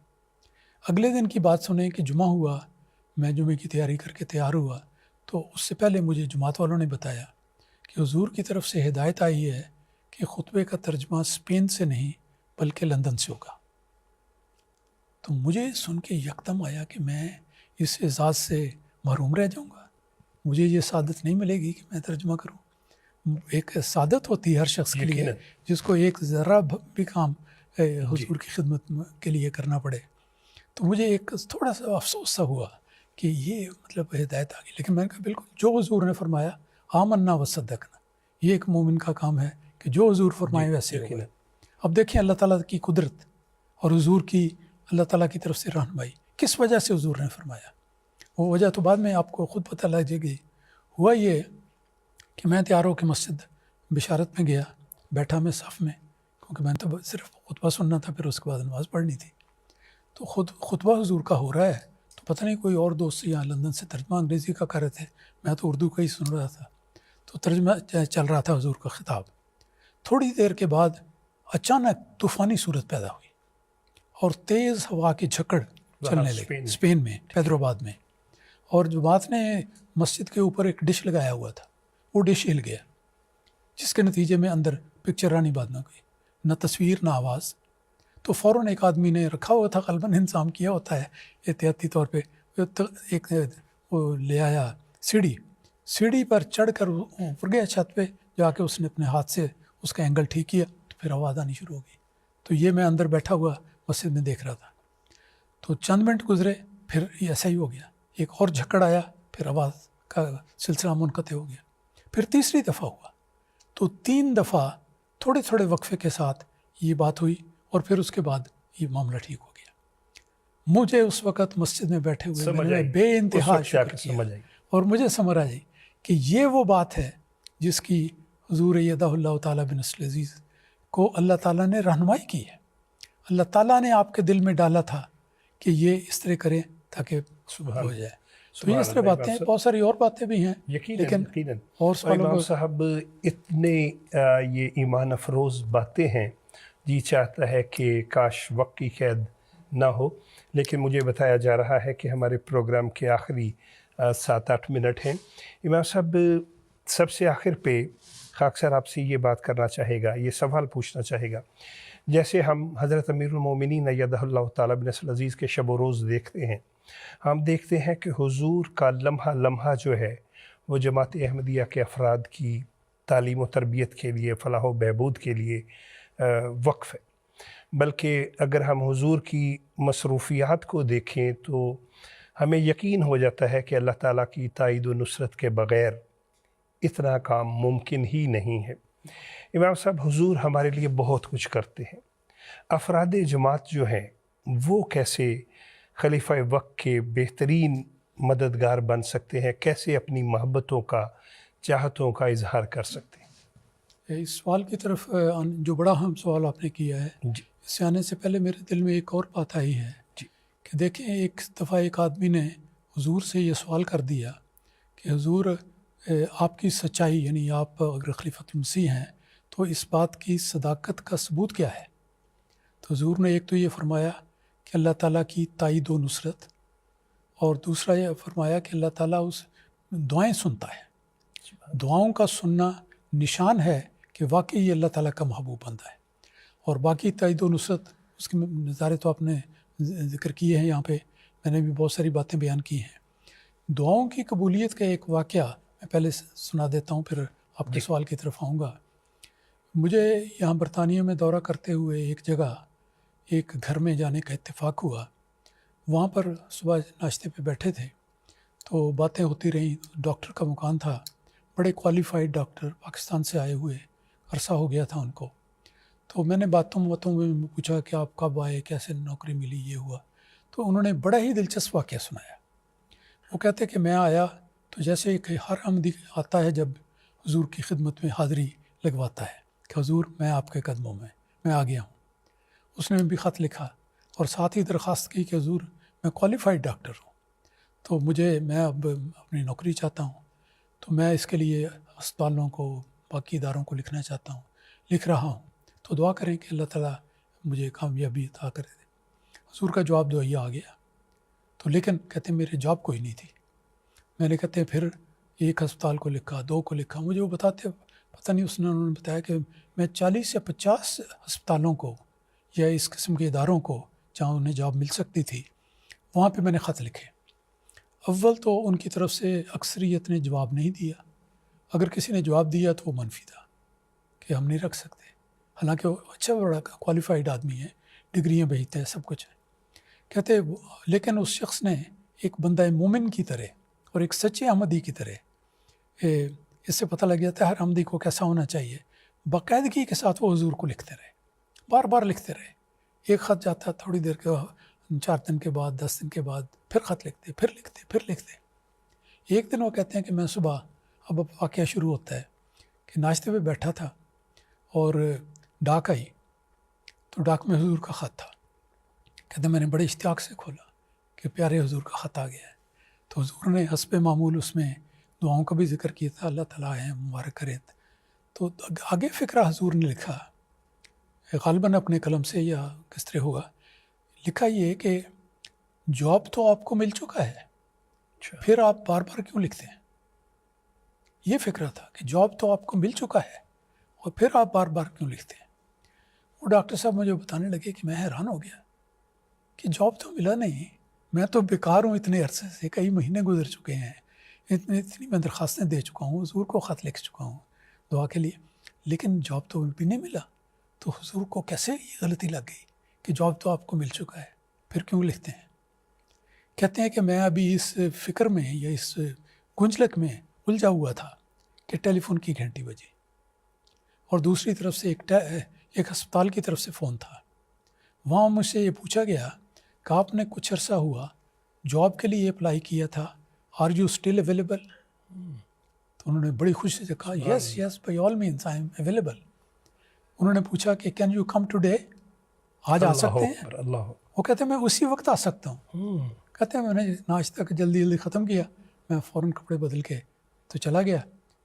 اگلے دن کی بات سنیں کہ جمعہ ہوا، میں جمعے کی تیاری کر کے تیار ہوا، تو اس سے پہلے مجھے جماعت والوں نے بتایا کہ حضور کی طرف سے ہدایت آئی ہے کہ خطبے کا ترجمہ اسپین سے نہیں بلکہ لندن سے ہوگا. تو مجھے سن کے یکدم آیا کہ میں اس اعزاز سے محروم رہ جاؤں گا، مجھے یہ سعادت نہیں ملے گی کہ میں ترجمہ کروں. ایک سعادت ہوتی ہے ہر شخص کے لیے جس کو ایک ذرا بھی کام حضور کی خدمت کے لیے کرنا پڑے. تو مجھے ایک تھوڑا سا افسوس سا ہوا کہ یہ مطلب ہدایت آ گئی. لیکن میں نے کہا بالکل جو حضور نے فرمایا آمنا و صدقنا، یہ ایک مومن کا کام ہے کہ جو حضور فرمائے ویسے ہوگا. اب دیکھیں اللہ تعالیٰ کی قدرت اور حضور کی اللہ تعالیٰ کی طرف سے رہنمائی، کس وجہ سے حضور نے فرمایا. وہ وجہ تو بعد میں آپ کو خود پتہ لگ جائے گی. ہوا یہ کہ میں تیار ہو کے مسجد بشارت میں گیا، بیٹھا میں صف میں، کیونکہ میں تو صرف خطبہ سننا تھا، پھر اس کے بعد نماز پڑھنی تھی. تو خطبہ حضور کا ہو رہا ہے، تو پتہ نہیں کوئی اور دوست یہاں لندن سے ترجمہ انگریزی کا کر رہے تھے، میں تو اردو کا ہی سن رہا تھا. تو ترجمہ چل رہا تھا حضور کا خطاب. تھوڑی دیر کے بعد اچانک طوفانی صورت پیدا ہوئی اور تیز ہوا کی جھکڑ چلنے لگی اسپین میں، حیدرآباد میں. اور جماعت نے مسجد کے اوپر ایک ڈش لگایا ہوا تھا، وہ ڈش ہل گیا، جس کے نتیجے میں اندر پکچر آنی بات نہ کوئی، نہ تصویر نہ آواز. تو فوراً ایک آدمی نے رکھا ہوا تھا، غالباً انتظام کیا ہوتا ہے احتیاطی طور پہ، ایک وہ لے آیا سیڑھی پر چڑھ کر اوپر گیا چھت پہ، جا کے اس نے اپنے ہاتھ سے اس کا اینگل ٹھیک کیا، تو پھر آواز آنی شروع ہو گئی. تو یہ میں اندر بیٹھا ہوا مسجد میں دیکھ رہا تھا. تو چند منٹ گزرے، پھر یہ ایسا ہی ہو گیا، ایک اور جھکڑ آیا، پھر آواز کا سلسلہ منقطع ہو گیا. پھر تیسری دفعہ ہوا، تو 3 دفعہ تھوڑے تھوڑے وقفے کے ساتھ یہ بات ہوئی، اور پھر اس کے بعد یہ معاملہ ٹھیک ہو گیا. مجھے اس وقت مسجد میں بیٹھے ہوئے میں نے بے انتہا شکر کیا، اور مجھے سمجھ آ گئی کہ یہ وہ بات ہے جس کی حضور یدہ اللہ تعالیٰ بنصر عزیز کو اللہ تعالیٰ نے رہنمائی کی ہے. اللہ تعالیٰ نے آپ کے دل میں ڈالا تھا کہ یہ اس طرح کریں تاکہ ہو جائے. تو یہ اس طرح باتیں، بہت ساری اور باتیں بھی ہیں، لیکن اور امام صاحب اتنے یہ ایمان افروز باتیں ہیں، جی چاہتا ہے کہ کاش وقت کی قید نہ ہو، لیکن مجھے بتایا جا رہا ہے کہ ہمارے پروگرام کے آخری 7-8 منٹ ہیں. امام صاحب سب سے آخر پہ خاک سر آپ سے یہ بات کرنا چاہے گا، یہ سوال پوچھنا چاہے گا. جیسے ہم حضرت امیر المومنین ایدہ اللہ تعالیٰ بنصر العزیز کے شب و روز دیکھتے ہیں، ہم دیکھتے ہیں کہ حضور کا لمحہ لمحہ جو ہے وہ جماعت احمدیہ کے افراد کی تعلیم و تربیت کے لیے، فلاح و بہبود کے لیے وقف ہے. بلکہ اگر ہم حضور کی مصروفیات کو دیکھیں تو ہمیں یقین ہو جاتا ہے کہ اللہ تعالیٰ کی تائید و نصرت کے بغیر اتنا کام ممکن ہی نہیں ہے. امام صاحب حضور ہمارے لیے بہت کچھ کرتے ہیں. افراد جماعت جو ہیں وہ کیسے خلیفہ وقت کے بہترین مددگار بن سکتے ہیں، کیسے اپنی محبتوں کا، چاہتوں کا اظہار کر سکتے ہیں؟ اس سوال کی طرف جو بڑا اہم سوال آپ نے کیا ہے، جی اس سے آنے سے پہلے میرے دل میں ایک اور بات آئی ہے جی کہ دیکھیں، ایک دفعہ ایک آدمی نے حضور سے یہ سوال کر دیا کہ حضور آپ کی سچائی، یعنی آپ اگر خلیفۃ المسیح ہیں تو اس بات کی صداقت کا ثبوت کیا ہے؟ تو حضور نے ایک تو یہ فرمایا کہ اللہ تعالیٰ کی تائید و نصرت، اور دوسرا یہ فرمایا کہ اللہ تعالیٰ اس دعائیں سنتا ہے. دعاؤں کا سننا نشان ہے کہ واقعی یہ اللہ تعالیٰ کا محبوب بندہ ہے. اور باقی تائید و نصرت اس کے نظارے تو آپ نے ذکر کیے ہیں، یہاں پہ میں نے بھی بہت ساری باتیں بیان کی ہیں. دعاؤں کی قبولیت کا ایک واقعہ میں پہلے سنا دیتا ہوں، پھر آپ کے سوال کی طرف آؤں گا. مجھے یہاں برطانیہ میں دورہ کرتے ہوئے ایک جگہ ایک گھر میں جانے کا اتفاق ہوا. وہاں پر صبح ناشتے پہ بیٹھے تھے تو باتیں ہوتی رہیں. ڈاکٹر کا مکان تھا، بڑے کوالیفائڈ ڈاکٹر، پاکستان سے آئے ہوئے، عرصہ ہو گیا تھا ان کو. تو میں نے باتوں میں پوچھا کہ آپ کب آئے، کیسے نوکری ملی، یہ ہوا. تو تو انہوں نے بڑا ہی دلچسپ واقعہ سنایا. وہ کہتے کہ میں آیا تو جیسے کہ ہر احمدی آتا ہے جب حضور کی خدمت میں حاضری لگواتا ہے کہ حضور میں آپ کے قدموں میں آ گیا ہوں. اس نے بھی خط لکھا اور ساتھ ہی درخواست کی کہ حضور میں کوالیفائڈ ڈاکٹر ہوں، تو میں اب اپنی نوکری چاہتا ہوں، تو میں اس کے لیے اسپتالوں کو باقی اداروں کو لکھنا چاہتا ہوں، لکھ رہا ہوں، تو دعا کریں کہ اللہ تعالیٰ مجھے کامیابی عطا کر دے. حضور کا جواب دعائیہ آ گیا. تو لیکن کہتے ہیں میرے جاب کوئی نہیں تھی. میں نے کہتے ہیں پھر ایک ہسپتال کو لکھا، 2 کو لکھا. مجھے وہ بتاتے پتہ نہیں انہوں نے بتایا کہ میں 40 یا 50 ہسپتالوں کو یا اس قسم کے اداروں کو جہاں انہیں جاب مل سکتی تھی وہاں پہ میں نے خط لکھے. اول تو ان کی طرف سے اکثریت نے جواب نہیں دیا. اگر کسی نے جواب دیا تو وہ منفی تھا کہ ہم نہیں رکھ سکتے، حالانکہ وہ اچھا بڑا کوالیفائڈ آدمی ہے، ڈگریاں بھیجتا ہے، سب کچھ ہے. کہتے لیکن اس شخص نے ایک بندہ مومن کی طرح اور ایک سچے احمدی کی طرح، اس سے پتہ لگ جاتا ہے ہر احمدی کو کیسا ہونا چاہیے، باقاعدگی کے ساتھ وہ حضور کو لکھتے رہے، بار بار لکھتے رہے. ایک خط جاتا تھوڑی دیر کے 4 دن کے بعد، 10 دن کے بعد پھر خط لکھتے، پھر لکھتے. ایک دن وہ کہتے ہیں کہ میں صبح، اب واقعہ شروع ہوتا ہے کہ ناشتے پہ بیٹھا تھا اور ڈاک آئی، تو ڈاک میں حضور کا خط تھا. کہتے ہیں میں نے بڑے اشتیاق سے کھولا کہ پیارے حضور کا خط آ گیا ہے. تو حضور نے حسب معمول اس میں دعاؤں کا بھی ذکر کیا تھا، اللہ تعالیٰ ہے مبارک کرے. تو آگے فقرہ حضور نے لکھا غالباً اپنے قلم سے یا کس طرح ہوگا، لکھا یہ کہ جواب تو آپ کو مل چکا ہے، پھر آپ بار بار کیوں لکھتے ہیں. یہ فکرہ تھا کہ جواب تو آپ کو مل چکا ہے اور پھر آپ بار بار کیوں لکھتے ہیں. وہ ڈاکٹر صاحب مجھے بتانے لگے کہ میں حیران ہو گیا کہ جواب تو ملا نہیں، میں تو بیکار ہوں، اتنے عرصے سے کئی مہینے گزر چکے ہیں، اتنی میں درخواستیں دے چکا ہوں، حضور کو خط لکھ چکا ہوں دعا کے لیے، لیکن جواب تو بھی نہیں ملا. تو حضور کو کیسے یہ غلطی لگ گئی کہ جواب تو آپ کو مل چکا ہے، پھر کیوں لکھتے ہیں. کہتے ہیں کہ میں ابھی اس فکر میں یا اس گنجلک میں الجھا ہوا تھا کہ ٹیلی فون کی گھنٹی بجی اور دوسری طرف سے ایک ہسپتال کی طرف سے فون تھا. وہاں مجھ سے یہ پوچھا گیا کہ آپ نے کچھ عرصہ ہوا جاب کے لیے اپلائی کیا تھا، آر یو اسٹل اویلیبل؟ تو انہوں نے بڑی خوشی سے کہا yes by all means I am available. انہوں نے پوچھا کہ کین یو کم ٹوڈے، آج آ سکتے ہیں؟ وہ کہتے ہیں میں اسی وقت آ سکتا ہوں. کہتے ہیں میں نے ناشتہ جلدی ختم کیا، میں فوراً کپڑے بدل کے تو چلا گیا.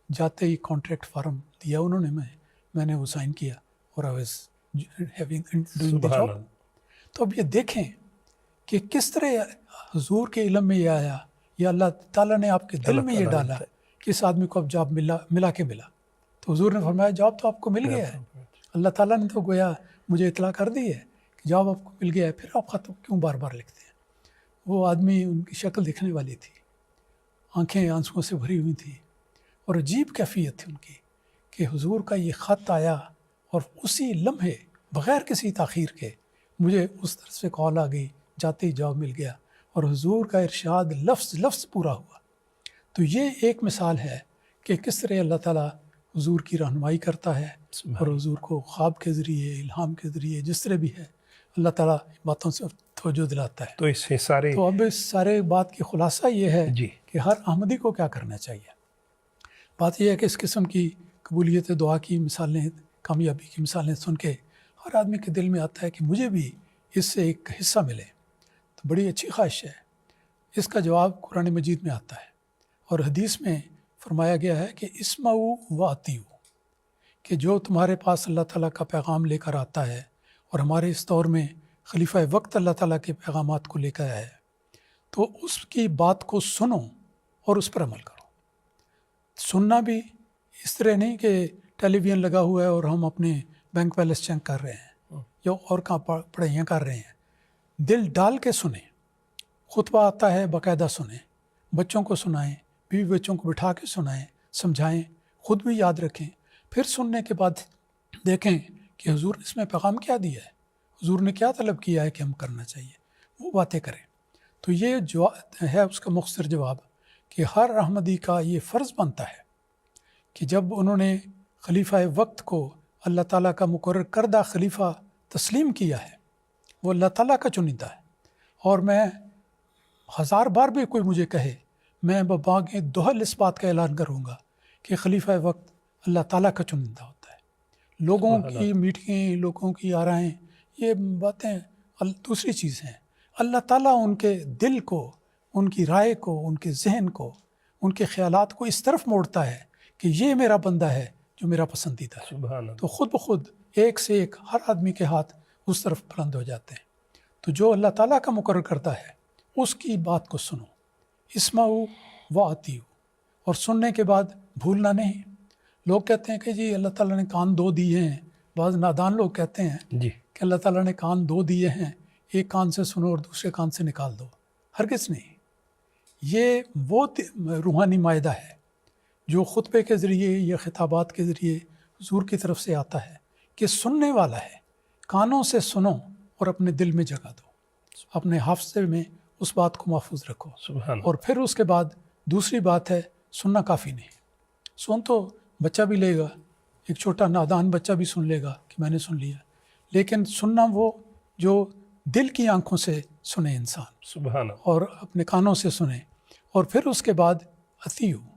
جاتے ہی کانٹریکٹ فارم دیا انہوں نے، میں نے وہ سائن کیا اور I was doing the job. تو اب یہ دیکھیں کہ کس طرح حضور کے علم میں یہ آیا یا اللہ تعالیٰ نے آپ کے دل میں یہ ڈالا کہ اس آدمی کو اب جاب ملا. تو حضور نے فرمایا جاب تو آپ کو مل گیا ہے، اللہ تعالیٰ نے تو گویا مجھے اطلاع کر دی ہے کہ جاب آپ کو مل گیا ہے، پھر آپ خط کیوں بار بار لکھتے ہیں. وہ آدمی، ان کی شکل دکھنے والی تھی، آنکھیں آنسوؤں سے بھری ہوئی تھی اور عجیب کیفیت تھی ان کی کہ حضور کا یہ خط آیا اور اسی لمحے بغیر کسی تاخیر کے مجھے اس طرف سے کال آ گئی، جاتے ہی جواب مل گیا اور حضور کا ارشاد لفظ پورا ہوا. تو یہ ایک مثال ہے کہ کس طرح اللہ تعالیٰ حضور کی رہنمائی کرتا ہے اور حضور کو خواب کے ذریعے، الہام کے ذریعے، جس طرح بھی ہے اللہ تعالیٰ باتوں سے توجہ دلاتا ہے. تو اب اس سارے بات کی خلاصہ یہ ہے کہ ہر احمدی کو کیا کرنا چاہیے. بات یہ ہے کہ اس قسم کی قبولیت دعا کی مثالیں، کامیابی کی مثالیں سن کے ہر آدمی کے دل میں آتا ہے کہ مجھے بھی اس سے ایک حصہ ملے. تو بڑی اچھی خواہش ہے. اس کا جواب قرآن مجید میں آتا ہے اور حدیث میں فرمایا گیا ہے کہ اسمعوا واطیعوا، کہ جو تمہارے پاس اللہ تعالیٰ کا پیغام لے کر آتا ہے، اور ہمارے اس دور میں خلیفہ وقت اللہ تعالیٰ کے پیغامات کو لے کر آیا ہے، تو اس کی بات کو سنو اور اس پر عمل کرو. سننا بھی اس طرح نہیں کہ ٹیلی ویژن لگا ہوا ہے اور ہم اپنے بینک بیلنس چیک کر رہے ہیں یا اور کہاں پڑھائیاں کر رہے ہیں. دل ڈال کے سنیں، خطبہ آتا ہے باقاعدہ سنیں، بچوں کو سنائیں، بیوی بچوں کو بٹھا کے سنائیں، سمجھائیں، خود بھی یاد رکھیں. پھر سننے کے بعد دیکھیں کہ حضور اس میں پیغام کیا دیا ہے، حضور نے کیا طلب کیا ہے کہ ہم کرنا چاہیے، وہ باتیں کریں. تو یہ جو ہے اس کا مختصر جواب کہ ہر احمدی کا یہ فرض بنتا ہے کہ جب انہوں نے خلیفہ وقت کو اللہ تعالیٰ کا مقرر کردہ خلیفہ تسلیم کیا ہے، وہ اللہ تعالیٰ کا چنندہ ہے اور میں ہزار بار بھی کوئی مجھے کہے میں بباغ دہل اس بات کا اعلان کروں گا کہ خلیفہ وقت اللہ تعالیٰ کا چنندہ ہوتا ہے. لوگوں کی میٹنگیں، لوگوں کی آرائیں، یہ باتیں دوسری چیز ہیں. اللہ تعالیٰ ان کے دل کو، ان کی رائے کو، ان کے ذہن کو، ان کے خیالات کو اس طرف موڑتا ہے کہ یہ میرا بندہ ہے جو میرا پسندیدہ ہے. سبحان اللہ. تو خود بخود ایک سے ایک ہر آدمی کے ہاتھ اس طرف بلند ہو جاتے ہیں. تو جو اللہ تعالیٰ کا مقرر کرتا ہے اس کی بات کو سنو، اسمعوا واطیعوا، اور سننے کے بعد بھولنا نہیں. لوگ کہتے ہیں کہ جی اللہ تعالیٰ نے کان دو دیے ہیں. بعض نادان لوگ کہتے ہیں جی کہ اللہ تعالیٰ نے کان دو دیے ہیں، ایک کان سے سنو اور دوسرے کان سے نکال دو. ہرگز نہیں. یہ وہ روحانی معاہدہ ہے جو خطبے کے ذریعے یا خطابات کے ذریعے حضور کی طرف سے آتا ہے کہ سننے والا ہے. کانوں سے سنو اور اپنے دل میں جگہ دو، اپنے حافظے میں اس بات کو محفوظ رکھو. سبحان اللہ. اور پھر اس کے بعد دوسری بات ہے سننا کافی نہیں. سن تو بچہ بھی لے گا، ایک چھوٹا نادان بچہ بھی سن لے گا کہ میں نے سن لیا، لیکن سننا وہ جو دل کی آنکھوں سے سنے انسان، سبحان اللہ. اور اپنے کانوں سے سنے. اور پھر اس کے بعد اطیعوا،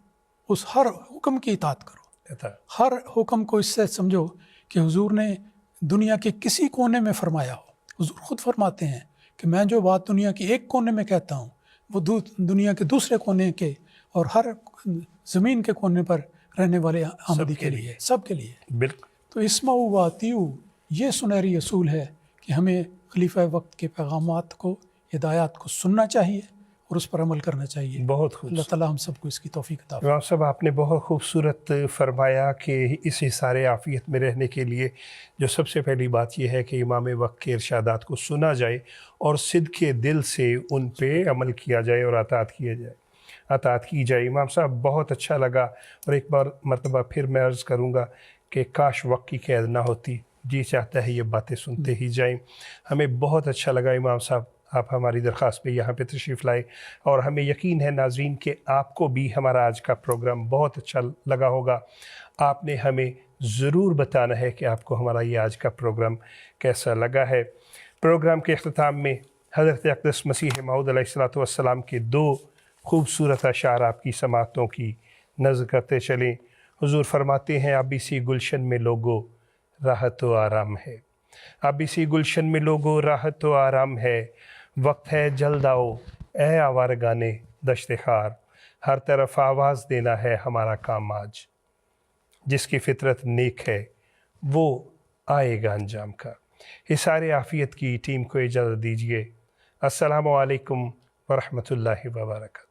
اس ہر حکم کی اطاعت کرو. ہر حکم کو اس سے سمجھو کہ حضور نے دنیا کے کسی کونے میں فرمایا ہو. حضور خود فرماتے ہیں کہ میں جو بات دنیا کے ایک کونے میں کہتا ہوں وہ دنیا کے دوسرے کونے کے اور ہر زمین کے کونے پر رہنے والے آمدی کے لیے، سب کے لیے. بالکل. تو اسمعوا واطیعوا یہ سنہری اصول ہے کہ ہمیں خلیفہ وقت کے پیغامات کو، ہدایات کو سننا چاہیے اور اس پر عمل کرنا چاہیے. بہت اللہ خوبصورت. تعالیٰ ہم سب کو اس کی توفیق عطا فرمائے. امام صاحب آپ نے بہت خوبصورت فرمایا کہ اس حصار عافیت میں رہنے کے لیے جو سب سے پہلی بات یہ ہے کہ امام وقت کے ارشادات کو سنا جائے اور صدق دل سے ان پہ عمل کیا جائے اور اطاعت کی جائے. امام صاحب بہت اچھا لگا، اور ایک بار مرتبہ پھر میں عرض کروں گا کہ کاش وقت کی قید نہ ہوتی. جی چاہتا ہے یہ باتیں سنتے ہی جائیں. ہمیں بہت اچھا لگا امام صاحب آپ ہماری درخواست پہ یہاں پہ تشریف لائے، اور ہمیں یقین ہے ناظرین کہ آپ کو بھی ہمارا آج کا پروگرام بہت اچھا لگا ہوگا. آپ نے ہمیں ضرور بتانا ہے کہ آپ کو ہمارا یہ آج کا پروگرام کیسا لگا ہے. پروگرام کے اختتام میں حضرت اقدس مسیح موعود علیہ السلام کے دو خوبصورت اشعار آپ کی سماعتوں کی نظر کرتے چلیں. حضور فرماتے ہیں اب اسی گلشن میں لوگو راحت و آرام ہے. اب اسی گلشن میں لوگو راحت و آرام ہے. وقت ہے جلد آؤ اے آوارگانے دشت خار. ہر طرف آواز دینا ہے ہمارا کام آج. جس کی فطرت نیک ہے وہ آئے گا انجام کا. حصار عافیت کی ٹیم کو اجازت دیجیے. السلام علیکم ورحمۃ اللہ وبرکاتہ.